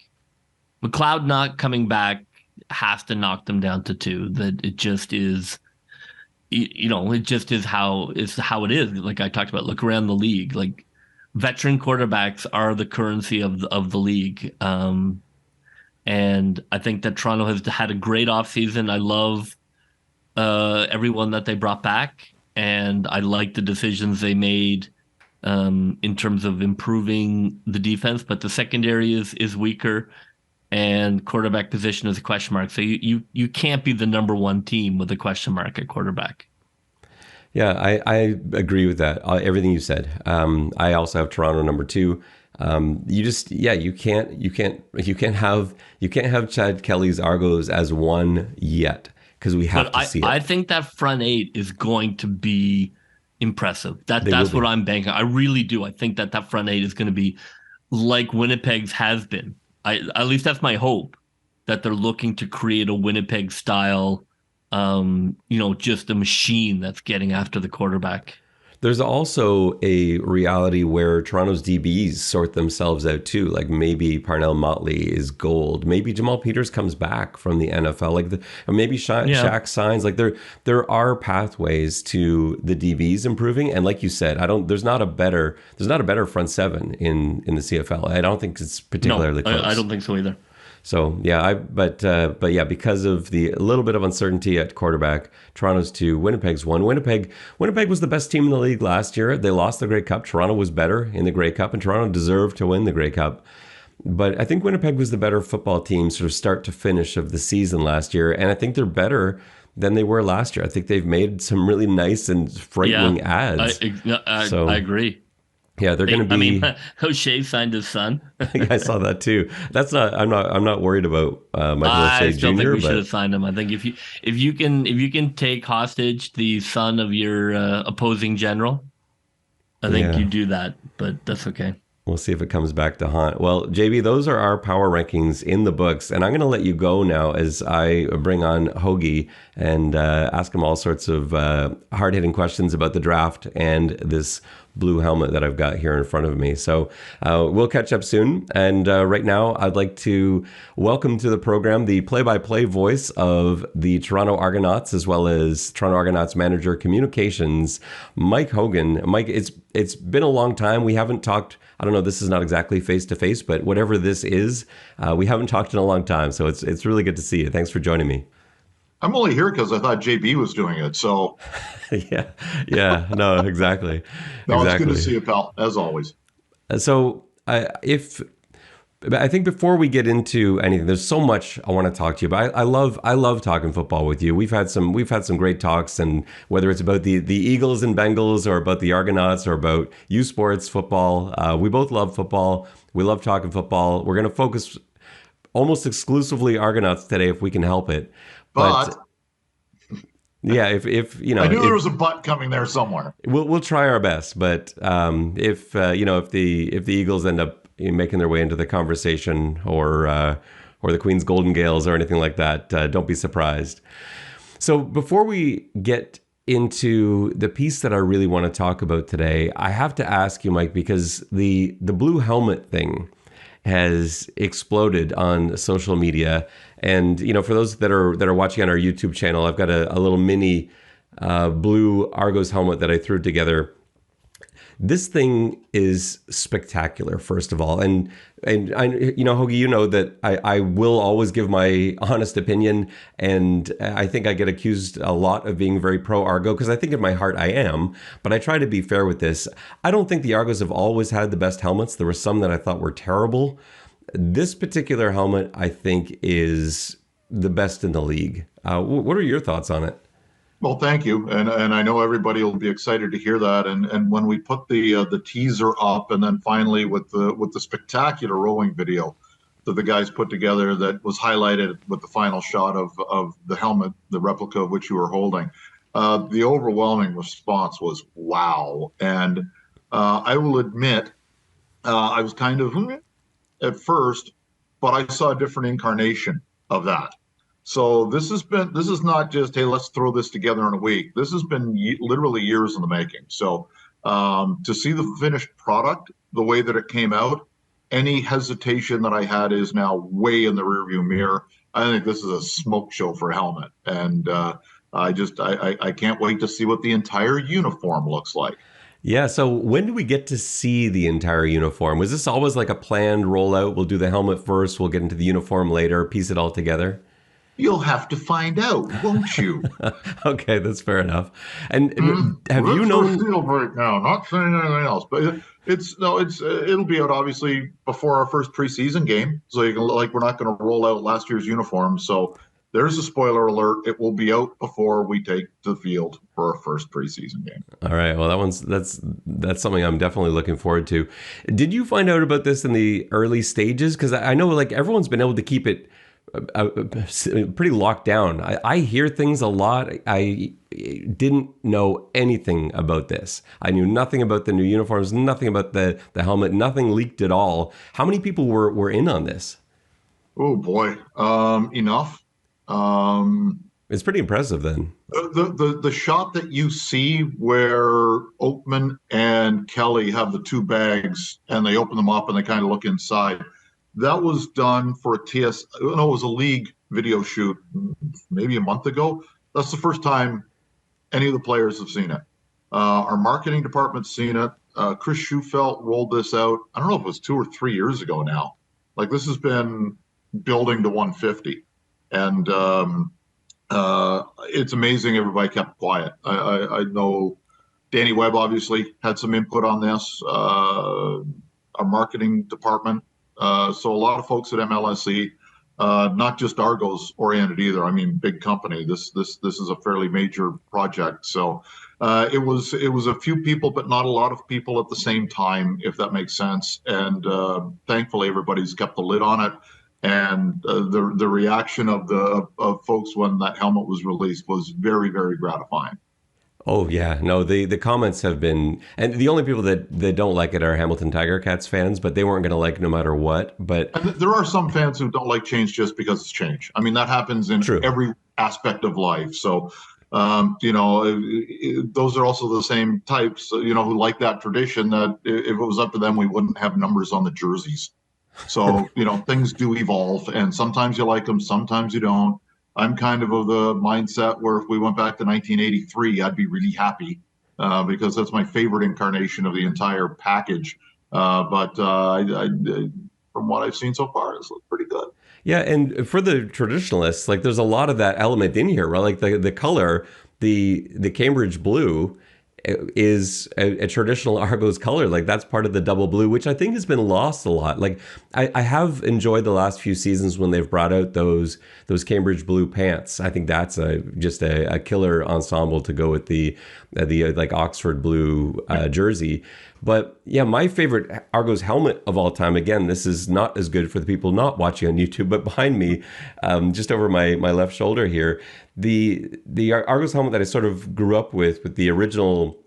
McLeod not coming back has to knock them down to 2. That it just is, it just is how it is. Like I talked about, look around the league. Like veteran quarterbacks are the currency of the league. And I think that Toronto has had a great offseason. I love everyone that they brought back, and I like the decisions they made in terms of improving the defense. But the secondary is weaker, and quarterback position is a question mark. So you can't be the number one team with a question mark at quarterback. Yeah, I agree with that. Everything you said. I also have Toronto number 2. You can't have Chad Kelly's Argos as one yet, because we have But to see it. I think that front 8 is going to be impressive. That's what I'm banking. I really do. I think that front 8 is going to be like Winnipeg's has been. At least that's my hope, that they're looking to create a Winnipeg style, just a machine that's getting after the quarterback. There's also a reality where Toronto's DBs sort themselves out too. Like maybe Parnell Motley is gold. Maybe Jamal Peters comes back from the NFL. Or maybe Shaq signs. Like there are pathways to the DBs improving. And like you said, there's not a better front 7 in the CFL. I don't think it's particularly close. I don't think so either. So yeah, but yeah, because of the little bit of uncertainty at quarterback, Toronto's 2, Winnipeg's 1. Winnipeg was the best team in the league last year. They lost the Grey Cup. Toronto was better in the Grey Cup, and Toronto deserved to win the Grey Cup. But I think Winnipeg was the better football team, sort of start to finish of the season last year, and I think they're better than they were last year. I think they've made some really nice and frightening ads. I agree. Yeah, they're going to be. O'Shea signed his son. I saw that too. I'm not worried about Michael O'Shea Jr. I still think we should have signed him. I think if you can take hostage the son of your opposing general, I think you do that. But that's okay. We'll see if it comes back to haunt. Well, JB, those are our power rankings in the books. And I'm going to let you go now as I bring on Hoagie and ask him all sorts of hard-hitting questions about the draft and this blue helmet that I've got here in front of me. So we'll catch up soon. And right now, I'd like to welcome to the program the play-by-play voice of the Toronto Argonauts, as well as Toronto Argonauts manager communications, Mike Hogan. Mike, it's been a long time. We haven't talked. I don't know, this is not exactly face-to-face, but whatever this is, we haven't talked in a long time. So it's really good to see you. Thanks for joining me. I'm only here because I thought JB was doing it. So yeah, no, exactly. No, exactly. It's good to see you, pal, as always. So I think before we get into anything, there's so much I want to talk to you about. I love talking football with you. We've had some great talks, and whether it's about the Eagles and Bengals or about the Argonauts or about U Sports football, we both love football. We love talking football. We're going to focus almost exclusively Argonauts today if we can help it. But yeah, if you know, I knew there was a but coming there somewhere. We'll try our best, but if the Eagles end up making their way into the conversation or the Queen's Golden Gales or anything like that, don't be surprised. So before we get into the piece that I really want to talk about today, I have to ask you, Mike, because the blue helmet thing has exploded on social media. And, for those that are watching on our YouTube channel, I've got a little mini blue Argos helmet that I threw together. This thing is spectacular, first of all. And I, Hoagie, that I will always give my honest opinion. And I think I get accused a lot of being very pro Argo, because I think in my heart I am, but I try to be fair with this. I don't think the Argos have always had the best helmets. There were some that I thought were terrible. This particular helmet, I think, is the best in the league. What are your thoughts on it? Well, thank you, and I know everybody will be excited to hear that. And when we put the teaser up, and then finally with the spectacular rowing video that the guys put together, that was highlighted with the final shot of the helmet, the replica of which you were holding, the overwhelming response was wow. And I will admit, I was kind of at first, but I saw a different incarnation of that. So this is not just, hey, let's throw this together in a week. This has been literally years in the making. So to see the finished product, the way that it came out, any hesitation that I had is now way in the rearview mirror. I think this is a smoke show for a helmet. And I can't wait to see what the entire uniform looks like. Yeah, so when do we get to see the entire uniform? Was this always like a planned rollout? We'll do the helmet first, we'll get into the uniform later, piece it all together? You'll have to find out, won't you? Okay, that's fair enough. And have you That's our known? field right now. Not saying anything else, but it's no, it's it'll be out obviously before our first preseason game. So you can like we're not going to roll out last year's uniform. So there's a spoiler alert. It will be out before we take the field for our first preseason game. All right, well, that's something I'm definitely looking forward to. Did you find out about this in the early stages? Because I know like everyone's been able to keep it pretty locked down. I hear things a lot. I didn't know anything about this. I knew nothing about the new uniforms, nothing about the helmet, nothing leaked at all. How many people were in on this? Oh boy, enough. It's pretty impressive then. The shot that you see where Oakman and Kelly have the two bags and they open them up and they kind of look inside. That was done for a no, it was a league video shoot maybe a month ago. That's the first time any of the players have seen it. Our marketing department's seen it. Chris Schufelt rolled this out. I don't know if it was 2 or 3 years ago now. Like this has been building to 150. And it's amazing everybody kept quiet. I know Danny Webb obviously had some input on this. Our marketing department. So a lot of folks at MLSE, not just Argos oriented either. I mean, big company. This is a fairly major project. So it was a few people, but not a lot of people at the same time, if that makes sense. And thankfully, everybody's kept the lid on it. And the reaction of folks when that helmet was released was very, very gratifying. Oh yeah, no, the comments have been, and the only people that don't like it are Hamilton Tiger Cats fans, but they weren't going to like no matter what. But and there are some fans who don't like change just because it's change. I mean, that happens in every aspect of life. So, those are also the same types, who like that tradition that if it was up to them, we wouldn't have numbers on the jerseys. So, things do evolve, and sometimes you like them, sometimes you don't. I'm kind of the mindset where if we went back to 1983, I'd be really happy because that's my favorite incarnation of the entire package. But from what I've seen so far, it's looked pretty good. Yeah, and for the traditionalists, like there's a lot of that element in here, right? Like the color, the Cambridge blue is a traditional Argos color. Like that's part of the double blue, which I think has been lost a lot. Like I have enjoyed the last few seasons when they've brought out those Cambridge blue pants. I think that's just a killer ensemble to go with the like Oxford blue jersey. But yeah, my favorite Argos helmet of all time, again, this is not as good for the people not watching on YouTube, but behind me, just over my left shoulder here, the Argos helmet that I sort of grew up with the original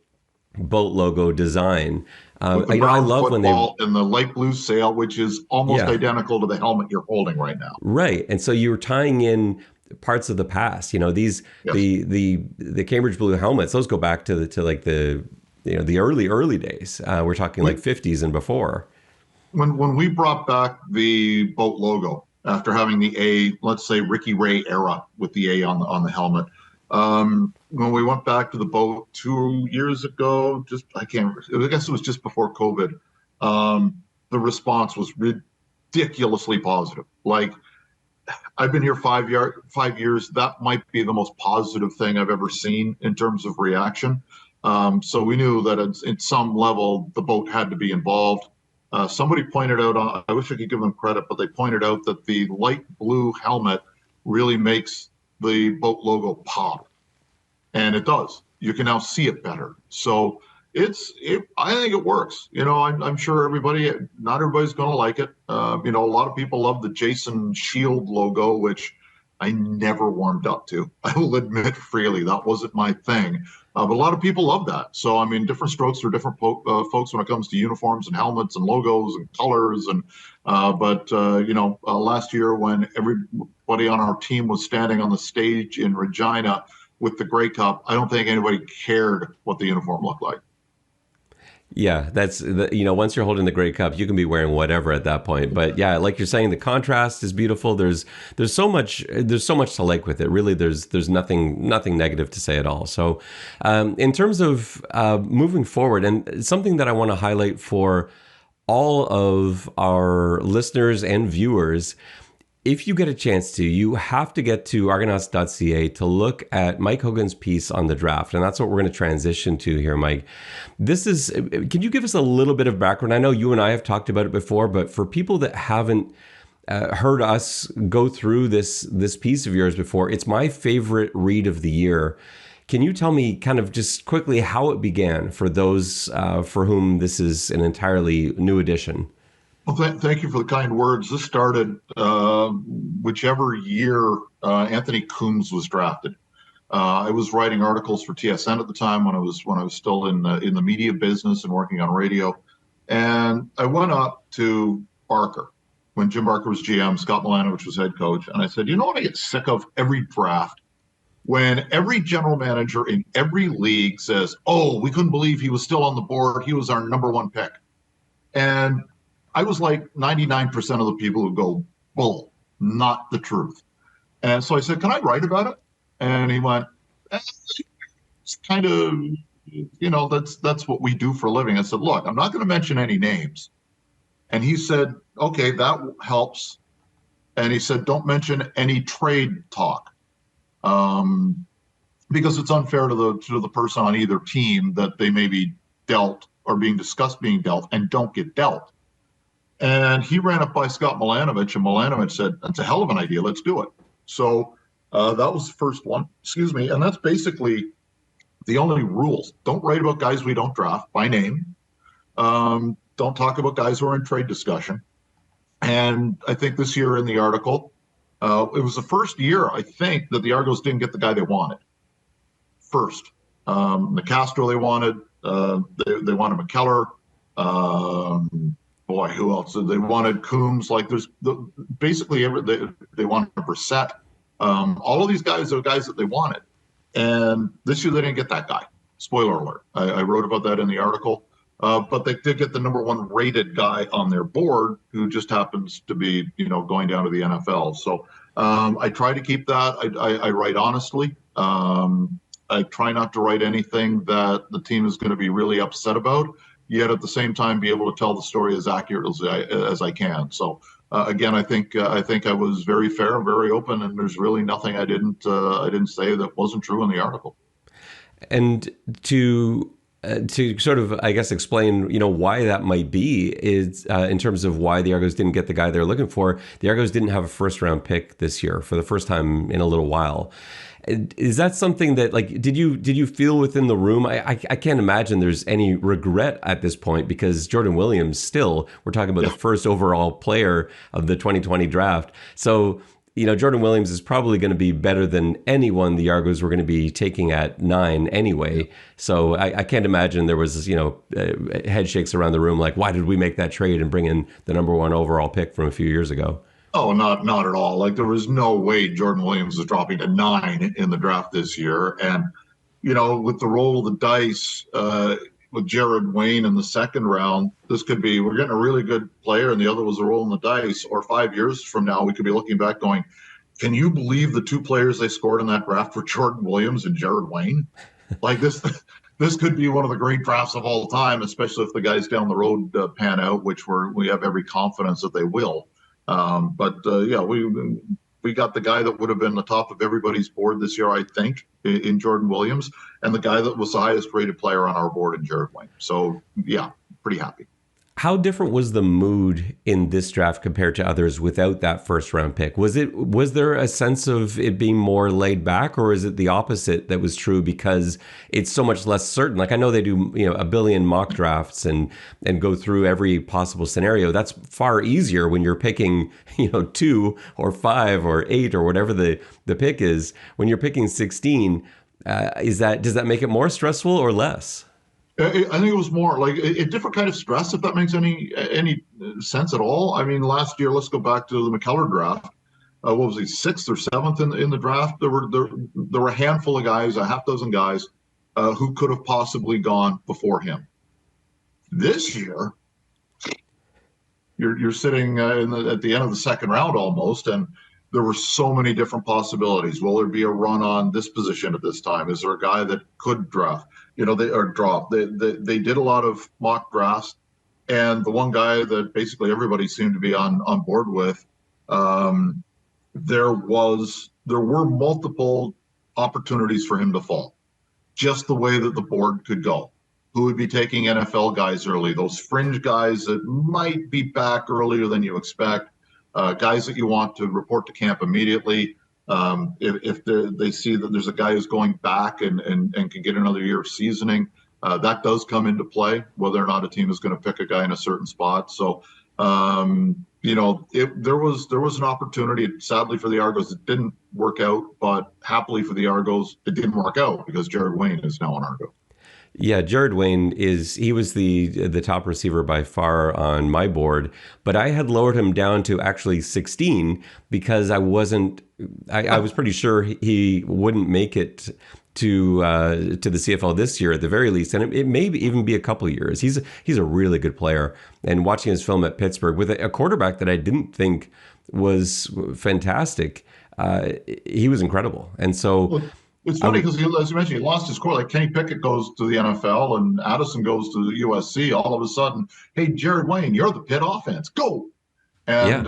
boat logo design. I love when they and the light blue sail, which is almost identical to the helmet you're holding right now. Right, and so you were tying in parts of the past. These the Cambridge blue helmets; those go back to the early days. We're talking like 50s and before. When we brought back the boat logo after having the A, let's say Ricky Ray era with the A on the helmet. When we went back to the boat 2 years ago, I guess it was just before COVID. The response was ridiculously positive. Like I've been here 5 years. That might be the most positive thing I've ever seen in terms of reaction. So we knew that at some level the boat had to be involved. Somebody pointed out, I wish I could give them credit, but they pointed out that the light blue helmet really makes the boat logo pop. And it does. You can now see it better. So I think it works. I'm sure not everybody's going to like it. A lot of people love the Jason Shield logo, which I never warmed up to. I will admit freely that wasn't my thing. But a lot of people love that. So, I mean, different strokes for different folks when it comes to uniforms and helmets and logos and colors. And last year when everybody on our team was standing on the stage in Regina with the Grey Cup, I don't think anybody cared what the uniform looked like. Yeah, that's once you're holding the Grey Cup, you can be wearing whatever at that point. But yeah, like you're saying, the contrast is beautiful. There's so much to like with it. Really, there's nothing negative to say at all. So, in terms of moving forward, and something that I want to highlight for all of our listeners and viewers if you get a chance to, you have to get to argonauts.ca to look at Mike Hogan's piece on the draft. And that's what we're going to transition to here, Mike. Can you give us a little bit of background? I know you and I have talked about it before, but for people that haven't heard us go through this piece of yours before, it's my favorite read of the year. Can you tell me kind of just quickly how it began for those for whom this is an entirely new edition? Well, thank you for the kind words. This started whichever year Anthony Coombs was drafted. I was writing articles for TSN at the time when I was still in the media business and working on radio, and I went up to Barker when Jim Barker was GM, Scott Milanovich was head coach, and I said, you know what I get sick of every draft? When every general manager in every league says, oh, we couldn't believe he was still on the board. He was our number one pick. And I was like 99% of the people who go, bull, not the truth. And so I said, can I write about it? And he went, it's kind of, that's what we do for a living. I said, look, I'm not going to mention any names. And he said, okay, that helps. And he said, don't mention any trade talk. Because it's unfair to the person on either team that they may be dealt or being discussed being dealt and don't get dealt. And he ran it by Scott Milanovich, and Milanovich said, that's a hell of an idea. Let's do it. So that was the first one. Excuse me. And that's basically the only rules. Don't write about guys we don't draft by name. Don't talk about guys who are in trade discussion. And I think this year in the article, it was the first year, I think, that the Argos didn't get the guy they wanted. First, Nicastro they wanted. They wanted McKellar. Who else? They wanted Coombs. Like basically they wanted Brissett. All of these guys are guys that they wanted. And this year they didn't get that guy. Spoiler alert. I wrote about that in the article. But they did get the number one rated guy on their board, who just happens to be, going down to the NFL. So I try to keep that. I write honestly. I try not to write anything that the team is going to be really upset about, yet at the same time be able to tell the story as accurate as I can. So again, I think I was very fair and very open, and there's really nothing I didn't say that wasn't true in the article. And to sort of, I guess, explain, why that might be is in terms of why the Argos didn't get the guy they're looking for. The Argos didn't have a first round pick this year for the first time in a little while. Is that something that, like, did you feel within the room? I can't imagine there's any regret at this point, because Jordan Williams still, we're talking about the first overall player of the 2020 draft. So, Jordan Williams is probably going to be better than anyone the Argos were going to be taking at 9 anyway. So I can't imagine there was, head shakes around the room like, why did we make that trade and bring in the number one overall pick from a few years ago? Oh, not at all. Like, there was no way Jordan Williams was dropping to 9 in the draft this year. And, with the roll of the dice, with Jared Wayne in the second round, this could be, we're getting a really good player and the other was a roll in the dice. Or 5 years from now, we could be looking back going, can you believe the 2 players they scored in that draft were Jordan Williams and Jared Wayne? Like, this could be one of the great drafts of all time, especially if the guys down the road pan out, which we have every confidence that they will. We got the guy that would have been the top of everybody's board this year, I think, in Jordan Williams, and the guy that was the highest rated player on our board in Jared Wayne. So, yeah, pretty happy. How different was the mood in this draft compared to others without that first round pick? Was there a sense of it being more laid back, or is it the opposite that was true because it's so much less certain? Like, I know they do, a billion mock drafts and go through every possible scenario. That's far easier when you're picking, 2 or 5 or 8 or whatever the pick is. When you're picking 16, does that make it more stressful or less? I think it was more like a different kind of stress, if that makes any sense at all. I mean, last year, let's go back to the McKellar draft. What was he, 6th or 7th in the draft? There were a handful of guys, a half dozen guys, who could have possibly gone before him. This year, you're sitting at the end of the second round almost, and there were so many different possibilities. Will there be a run on this position at this time? Is there a guy that could draft? Drop. They did a lot of mock drafts, and the one guy that basically everybody seemed to be on board with there were multiple opportunities for him to fall, just the way that the board could go. Who would be taking NFL guys early? Those fringe guys that might be back earlier than you expect, guys that you want to report to camp immediately. If they see that there's a guy who's going back and can get another year of seasoning, that does come into play, whether or not a team is going to pick a guy in a certain spot. So, there was an opportunity. Sadly for the Argos, it didn't work out, but happily for the Argos, it didn't work out because Jared Wayne is now an Argo. Yeah, Jared Wayne he was the top receiver by far on my board, but I had lowered him down to actually 16 because I was pretty sure he wouldn't make it to the CFL this year at the very least, and it may even be a couple of years. He's a really good player, and watching his film at Pittsburgh with a quarterback that I didn't think was fantastic, he was incredible, and so. Well, it's funny because, as you mentioned, he lost his core. Like Kenny Pickett goes to the NFL and Addison goes to the USC. All of a sudden, hey, Jared Wayne, you're the Pitt offense. Go. And,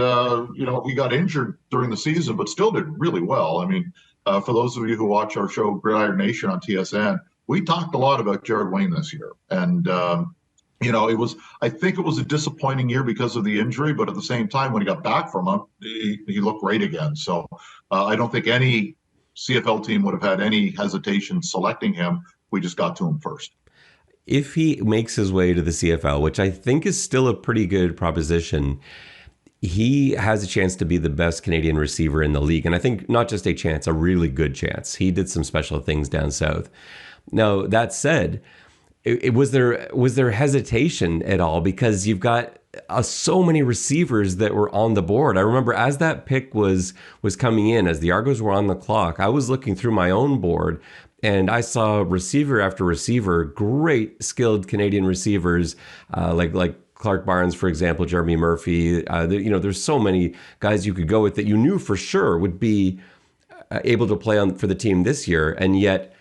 he got injured during the season, but still did really well. I mean, for those of you who watch our show, Gridiron Nation on TSN, we talked a lot about Jared Wayne this year. And, I think it was a disappointing year because of the injury, but at the same time, when he got back from it, he looked great again. So I don't think any CFL team would have had any hesitation selecting him. We just got to him first. If he makes his way to the CFL, which I think is still a pretty good proposition, he has a chance to be the best Canadian receiver in the league. And I think not just a chance, a really good chance. He did some special things down south. Now, that said, was there hesitation at all? Because you've got so many receivers that were on the board. I remember as that pick was coming in, as the Argos were on the clock, I was looking through my own board and I saw receiver after receiver, great skilled Canadian receivers, like Clark Barnes, for example, Jeremy Murphy. There's so many guys you could go with that you knew for sure would be able to play for the team this year. And yet,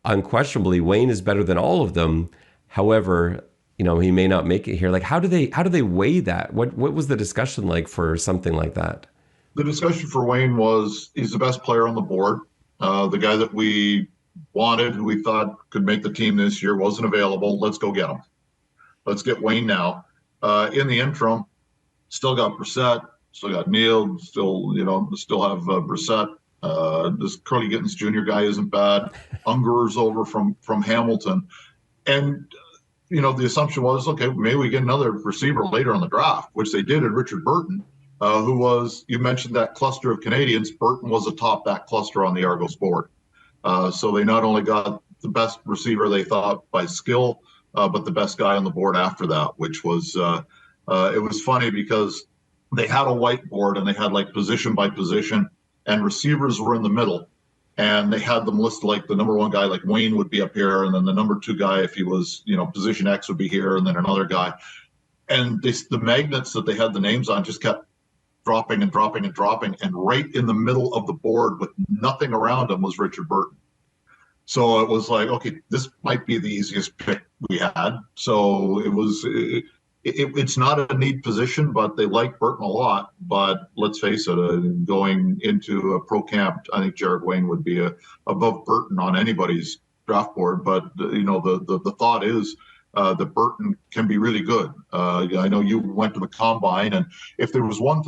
unquestionably, Wayne is better than all of them. However, he may not make it here. Like, how do they weigh that? What was the discussion like for something like that? The discussion for Wayne was he's the best player on the board. The guy that we wanted, who we thought could make the team this year, wasn't available. Let's go get him. Let's get Wayne now. In the interim, still got Brissett, still got Neal, still have Brissett. This Curly Gittens Jr. guy isn't bad. Unger's over from Hamilton. And the assumption was, okay, maybe we get another receiver later in the draft, which they did in Richard Burton, who was, you mentioned that cluster of Canadians. Burton was atop that cluster on the Argos board. So they not only got the best receiver they thought by skill, but the best guy on the board after that, which was, it was funny because they had a whiteboard and they had like position by position and receivers were in the middle. And they had them listed like the number one guy, like Wayne would be up here. And then the number two guy, if he was, position X would be here. And then another guy. And the magnets that they had the names on just kept dropping and dropping and dropping. And right in the middle of the board with nothing around him was Richard Burton. So it was like, okay, this might be the easiest pick we had. So it was, it's not a neat position, but they like Burton a lot. But let's face it, going into a pro camp, I think Jared Wayne would be above Burton on anybody's draft board. But the thought is that Burton can be really good. I know you went to the combine, and if there was one,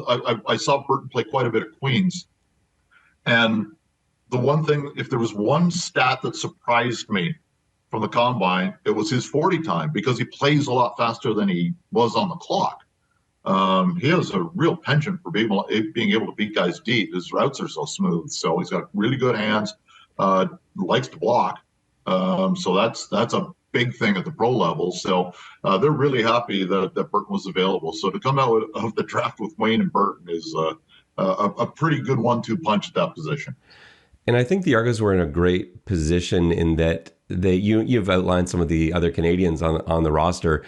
I saw Burton play quite a bit of Queens, and the one thing, if there was one stat that surprised me from the combine, it was his 40 time, because he plays a lot faster than he was on the clock. He has a real penchant for being able to beat guys deep. His routes are so smooth. So he's got really good hands, likes to block. So that's a big thing at the pro level. So they're really happy that Burton was available. So to come out of the draft with Wayne and Burton is a pretty good 1-2 punch at that position. And I think the Argos were in a great position in that you've outlined some of the other Canadians on the roster.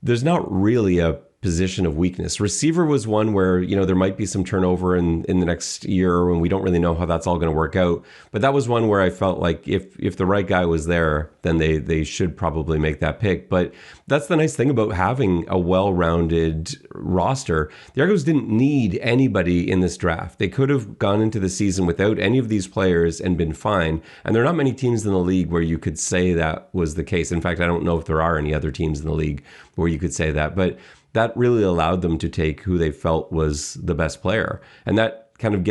There's not really a position of weakness. Receiver was one where, there might be some turnover in the next year, and we don't really know how that's all going to work out. But that was one where I felt like if the right guy was there, then they should probably make that pick. But that's the nice thing about having a well-rounded roster. The Argos didn't need anybody in this draft. They could have gone into the season without any of these players and been fine. And there are not many teams in the league where you could say that was the case. In fact, I don't know if there are any other teams in the league where you could say that. But that really allowed them to take who they felt was the best player. And that kind of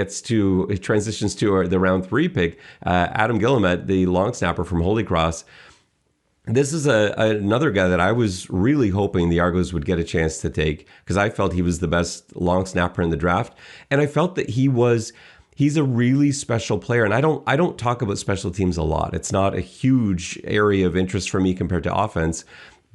transitions to the round 3 pick, Adam Guillemette, the long snapper from Holy Cross. This is another guy that I was really hoping the Argos would get a chance to take, because I felt he was the best long snapper in the draft. And I felt that he's a really special player. And I don't talk about special teams a lot. It's not a huge area of interest for me compared to offense,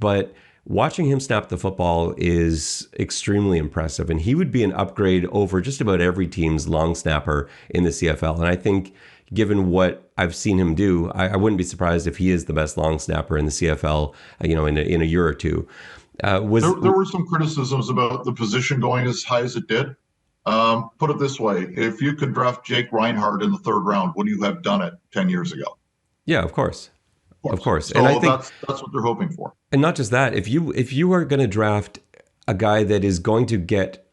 but watching him snap the football is extremely impressive, and he would be an upgrade over just about every team's long snapper in the CFL. And I think, given what I've seen him do, I wouldn't be surprised if he is the best long snapper in the CFL, in a year or two. There were some criticisms about the position going as high as it did. Put it this way: if you could draft Jake Reinhardt in the 3rd round, would you have done it 10 years ago? Yeah, of course. Of course. So and I think that's what they're hoping for. And not just that, if you are going to draft a guy that is going to get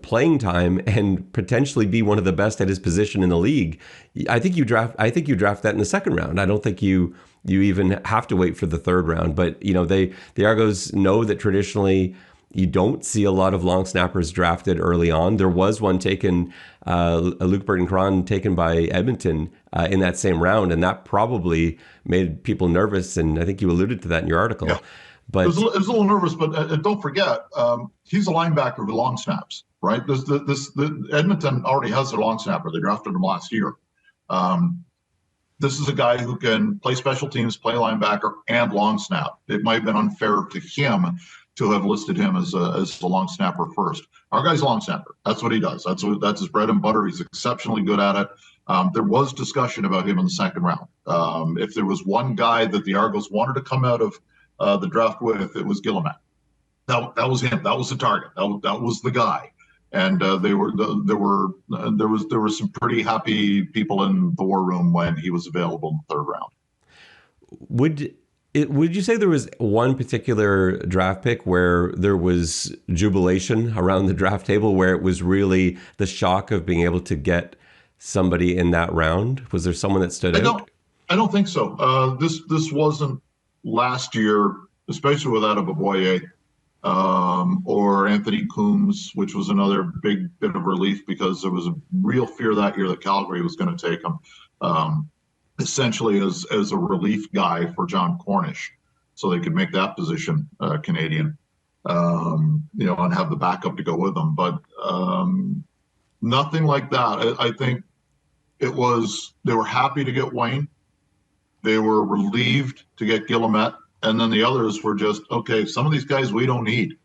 playing time and potentially be one of the best at his position in the league, I think you draft that in the 2nd round. I don't think you even have to wait for the 3rd round. But the Argos know that traditionally you don't see a lot of long snappers drafted early on. There was one taken, Luke Burton-Cron, taken by Edmonton in that same round, and that probably made people nervous. And I think you alluded to that in your article. Yeah. But it was a little nervous, but don't forget, he's a linebacker with long snaps, right? Edmonton already has their long snapper. They drafted him last year. This is a guy who can play special teams, play linebacker, and long snap. It might have been unfair to him to have listed him as a long snapper first. Our guy's a long snapper. That's what he does. That's his bread and butter. He's exceptionally good at it. There was discussion about him in the 2nd round. If there was one guy that the Argos wanted to come out of the draft with, it was Guillemette. That was him. That was the target. That was the guy. And there were some pretty happy people in the war room when he was available in the 3rd round. Would you say there was one particular draft pick where there was jubilation around the draft table, where it was really the shock of being able to get somebody in that round? Was there someone that stood out? I don't think so. This wasn't last year, especially with Adam Boye or Anthony Coombs, which was another big bit of relief because there was a real fear that year that Calgary was going to take him. Essentially as a relief guy for John Cornish, so they could make that position Canadian, and have the backup to go with them. But nothing like that. I think they were happy to get Wayne. They were relieved to get Guillemette. And then the others were just, okay, some of these guys we don't need.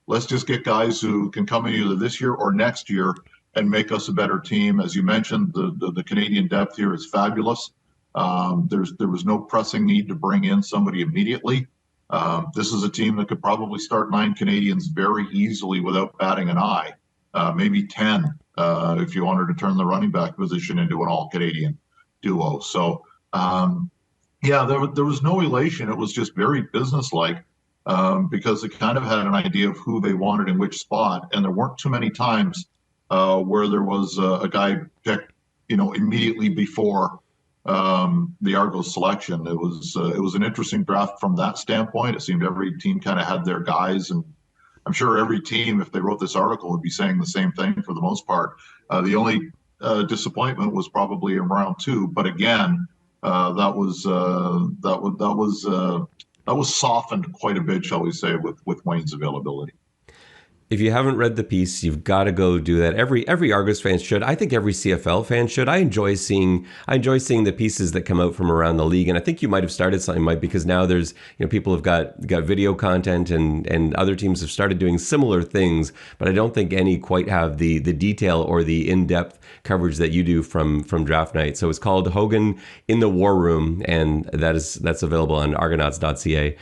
Let's just get guys who can come in either this year or next year and make us a better team. As you mentioned, the Canadian depth here is fabulous. There was no pressing need to bring in somebody immediately. This is a team that could probably start 9 Canadians very easily without batting an eye, maybe 10 if you wanted to turn the running back position into an all-Canadian duo. So, there was no elation. It was just very businesslike because they kind of had an idea of who they wanted in which spot, and there weren't too many times where there was a guy picked, immediately before the Argos selection. It was an interesting draft from that standpoint. It seemed every team kind of had their guys, and I'm sure every team, if they wrote this article, would be saying the same thing for the most part. The only disappointment was probably in round 2, but again, that was softened quite a bit, shall we say, with Wayne's availability. If you haven't read the piece, you've got to go do that. Every Argos fan should. I think every CFL fan should. I enjoy seeing the pieces that come out from around the league, and I think you might have started something, Mike, because now there's people have got video content, and other teams have started doing similar things, but I don't think any quite have the detail or the in-depth coverage that you do from draft night. So it's called Hogan in the War Room, and that's available on Argonauts.ca.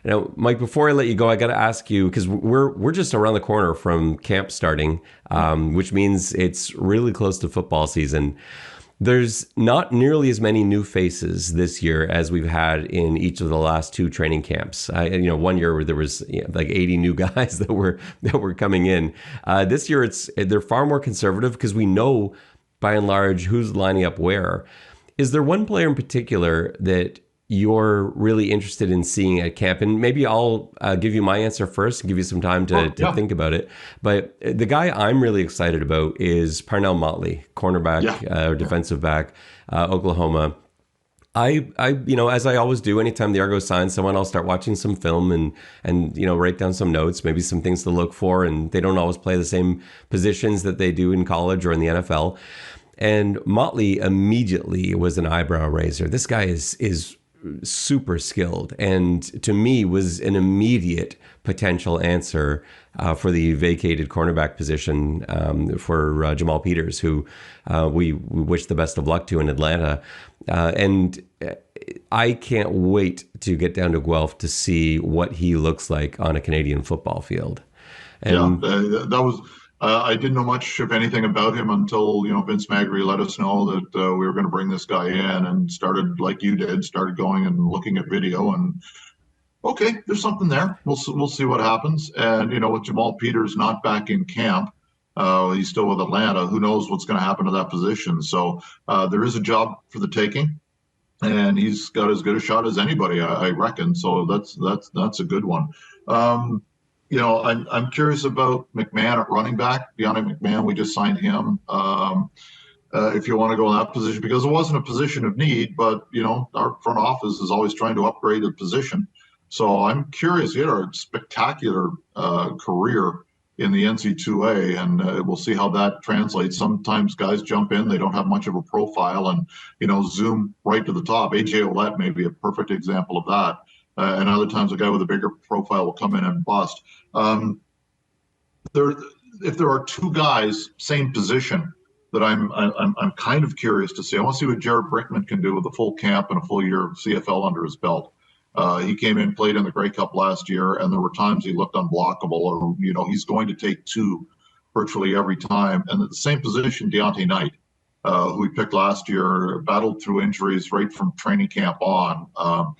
Now, Mike, before I let you go, I got to ask you, because we're just around the corner from camp starting, which means it's really close to football season. There's not nearly as many new faces this year as we've had in each of the last two training camps. One year where there was like 80 new guys that were coming in. This year they're far more conservative because we know by and large who's lining up where. Is there one player in particular that you're really interested in seeing at camp? And maybe I'll give you my answer first and give you some time to think about it. But the guy I'm really excited about is Parnell Motley, cornerback, defensive back, Oklahoma. I as I always do, anytime the Argos signs someone, I'll start watching some film and write down some notes, maybe some things to look for. And they don't always play the same positions that they do in college or in the NFL. And Motley immediately was an eyebrow raiser. This guy is super skilled, and to me was an immediate potential answer for the vacated cornerback position for Jamal Peters, who we wish the best of luck to in Atlanta. And I can't wait to get down to Guelph to see what he looks like on a Canadian football field. And that was. I didn't know much, if anything, about him until Vince Magri let us know that we were going to bring this guy in, and started like you did, started going and looking at video, and okay, there's something there. We'll see what happens. And with Jamal Peters not back in camp, he's still with Atlanta. Who knows what's going to happen to that position? So there is a job for the taking, and he's got as good a shot as anybody, I reckon. So that's a good one. I'm curious about McMahon at running back. Deontay McMahon, we just signed him. If you want to go in that position, because it wasn't a position of need, but our front office is always trying to upgrade the position. So I'm curious. He had a spectacular career in the NC2A, and we'll see how that translates. Sometimes guys jump in, they don't have much of a profile, and zoom right to the top. AJ Ouellette may be a perfect example of that. And other times a guy with a bigger profile will come in and bust. If there are two guys, same position, that I'm kind of curious to see. I want to see what Jared Brinkman can do with a full camp and a full year of CFL under his belt. He came in, played in the Grey Cup last year, and there were times he looked unblockable, or he's going to take two virtually every time. And at the same position, Deontay Knight, who we picked last year, battled through injuries right from training camp on.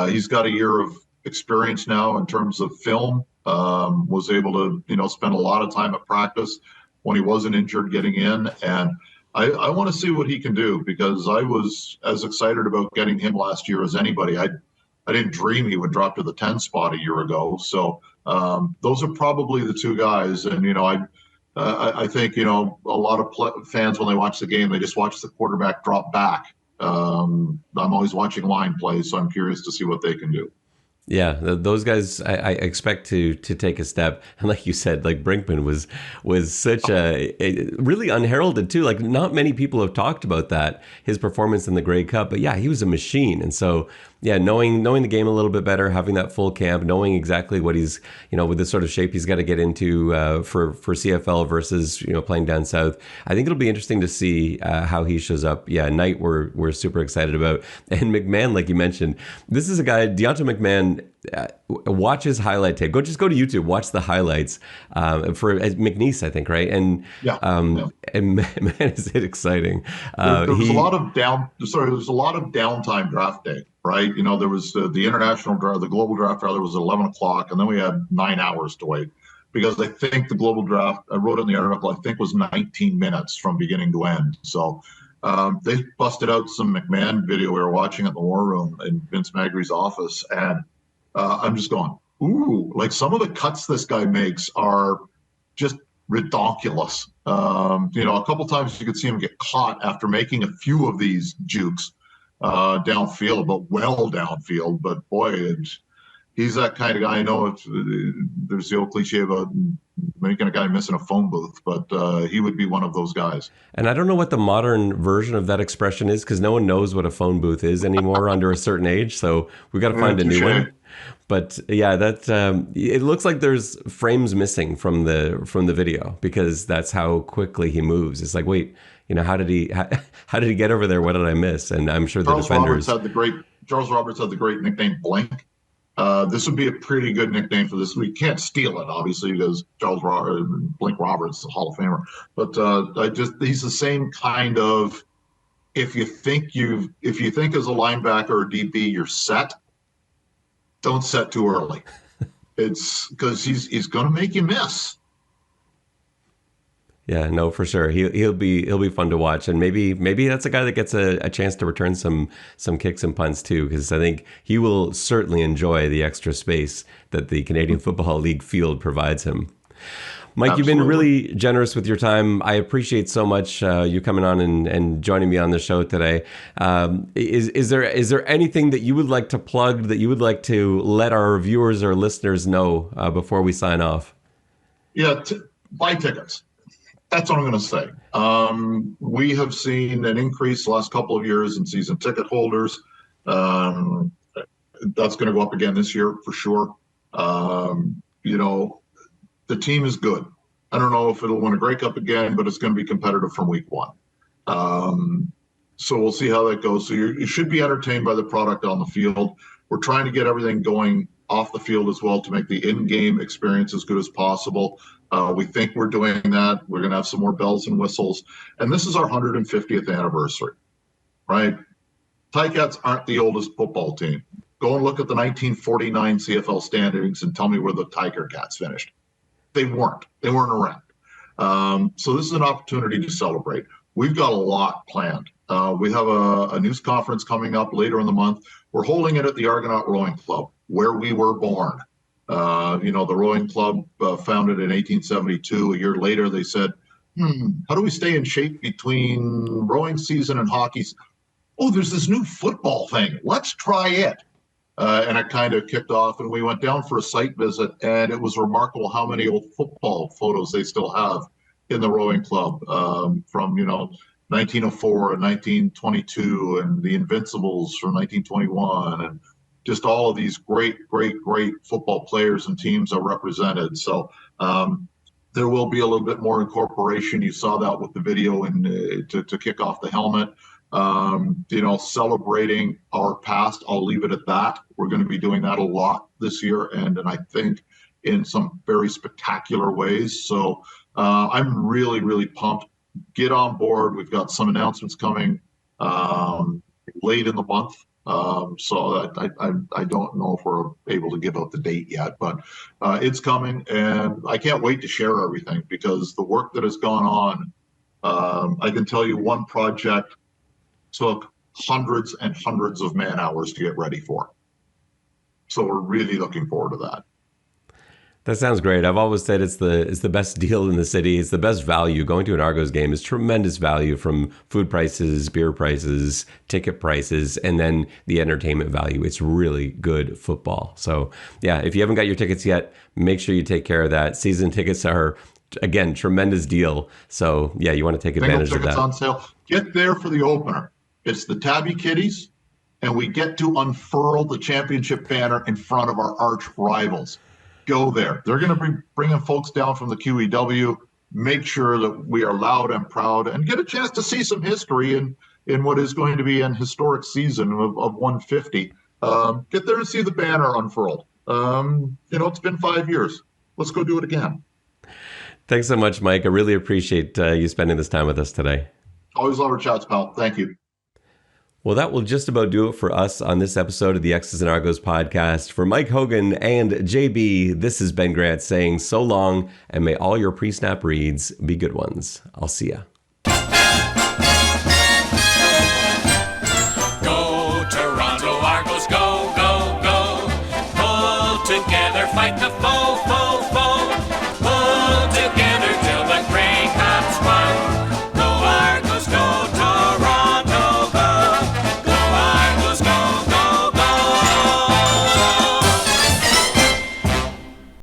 He's got a year of experience now in terms of film, was able to, spend a lot of time at practice when he wasn't injured getting in. And I want to see what he can do, because I was as excited about getting him last year as anybody. I didn't dream he would drop to the 10 spot a year ago. So those are probably the two guys. And, I think, a lot of fans, when they watch the game, they just watch the quarterback drop back. I'm always watching line plays, so I'm curious to see what they can do. Yeah, those guys I expect to take a step. And like you said, like Brinkman was such a really unheralded too. Like not many people have talked about that, his performance in the Grey Cup. But yeah, he was a machine. And so yeah, knowing the game a little bit better, having that full camp, knowing exactly what he's, with the sort of shape he's got to get into for CFL versus, playing down south. I think it'll be interesting to see how he shows up. Yeah, Knight we're super excited about. And McMahon, like you mentioned, this is a guy, Deontay McMahon, watch his highlight tape. Go to YouTube, watch the highlights for McNeese, I think, right? And and man, is it exciting. There was a lot of downtime draft day, right? There was the international draft, the global draft rather, was at 11 o'clock, and then we had 9 hours to wait, because I think the global draft, I wrote in the article, I think was 19 minutes from beginning to end. So they busted out some McMahon video we were watching at the War Room in Vince Magri's office, and I'm just going, ooh, like some of the cuts this guy makes are just ridiculous. A couple times you could see him get caught after making a few of these jukes downfield, but well downfield. But boy, he's that kind of guy. I know there's the old cliche about making a guy miss in a phone booth, but he would be one of those guys. And I don't know what the modern version of that expression is, because no one knows what a phone booth is anymore under a certain age. So we got to find a new one. But yeah, it looks like there's frames missing from the video, because that's how quickly he moves. It's like, wait, how did he get over there? What did I miss? And I'm sure the defenders. Charles Roberts had the great nickname Blink. This would be a pretty good nickname for this. We can't steal it, obviously, because Blink Roberts is a Hall of Famer. But he's the same kind of, if you think as a linebacker or DB you're set, don't set too early. It's because he's going to make you miss. Yeah, no, for sure. He'll be fun to watch, and maybe that's a guy that gets a chance to return some kicks and punts too, because I think he will certainly enjoy the extra space that the Canadian Football League field provides him. Mike, Absolutely. You've been really generous with your time. I appreciate so much you coming on and joining me on the show today. Is there anything that you would like to plug, that you would like to let our viewers or listeners know before we sign off? Yeah, buy tickets. That's what I'm going to say. We have seen an increase the last couple of years in season ticket holders. That's going to go up again this year for sure. The team is good. I don't know if it'll win a Grey Cup again, but it's going to be competitive from week one. So we'll see how that goes. So you should be entertained by the product on the field. We're trying to get everything going off the field as well to make the in-game experience as good as possible. We think we're doing that. We're going to have some more bells and whistles. And this is our 150th anniversary, right? Ticats aren't the oldest football team. Go and look at the 1949 CFL standings and tell me where the Tiger Cats finished. They weren't around. So this is an opportunity to celebrate. We've got a lot planned. We have a news conference coming up later in the month. We're holding it at the Argonaut Rowing Club, where we were born. The rowing club founded in 1872. A year later, they said, how do we stay in shape between rowing season and hockey? Oh, there's this new football thing. Let's try it. And it kind of kicked off, and we went down for a site visit, and it was remarkable how many old football photos they still have in the rowing club from 1904 and 1922, and the Invincibles from 1921, and just all of these great football players and teams are represented. So there will be a little bit more incorporation. You saw that with the video and to kick off the helmet. Celebrating our past. I'll leave it at that. We're going to be doing that a lot this year, and I think in some very spectacular ways. So I'm really, really pumped. Get on board. We've got some announcements coming late in the month. So I don't know if we're able to give out the date yet, but it's coming, and I can't wait to share everything, because the work that has gone on, I can tell you one project took hundreds and hundreds of man hours to get ready for. So we're really looking forward to that. That sounds great. I've always said it's the best deal in the city. It's the best value. Going to an Argos game is tremendous value, from food prices, beer prices, ticket prices, and then the entertainment value. It's really good football. So yeah, if you haven't got your tickets yet, make sure you take care of that. Season tickets are, again, tremendous deal. So yeah, you want to take advantage of that. Tickets on sale. Get there for the opener. It's the Tabby Kitties, and we get to unfurl the championship banner in front of our arch rivals. Go there. They're going to be bringing folks down from the QEW. Make sure that we are loud and proud, and get a chance to see some history in what is going to be an historic season of 150. Get there and see the banner unfurled. It's been 5 years. Let's go do it again. Thanks so much, Mike. I really appreciate you spending this time with us today. Always love our chats, pal. Thank you. Well, that will just about do it for us on this episode of the X's and Argos podcast. For Mike Hogan and JB, this is Ben Grant saying so long, and may all your pre-snap reads be good ones. I'll see ya.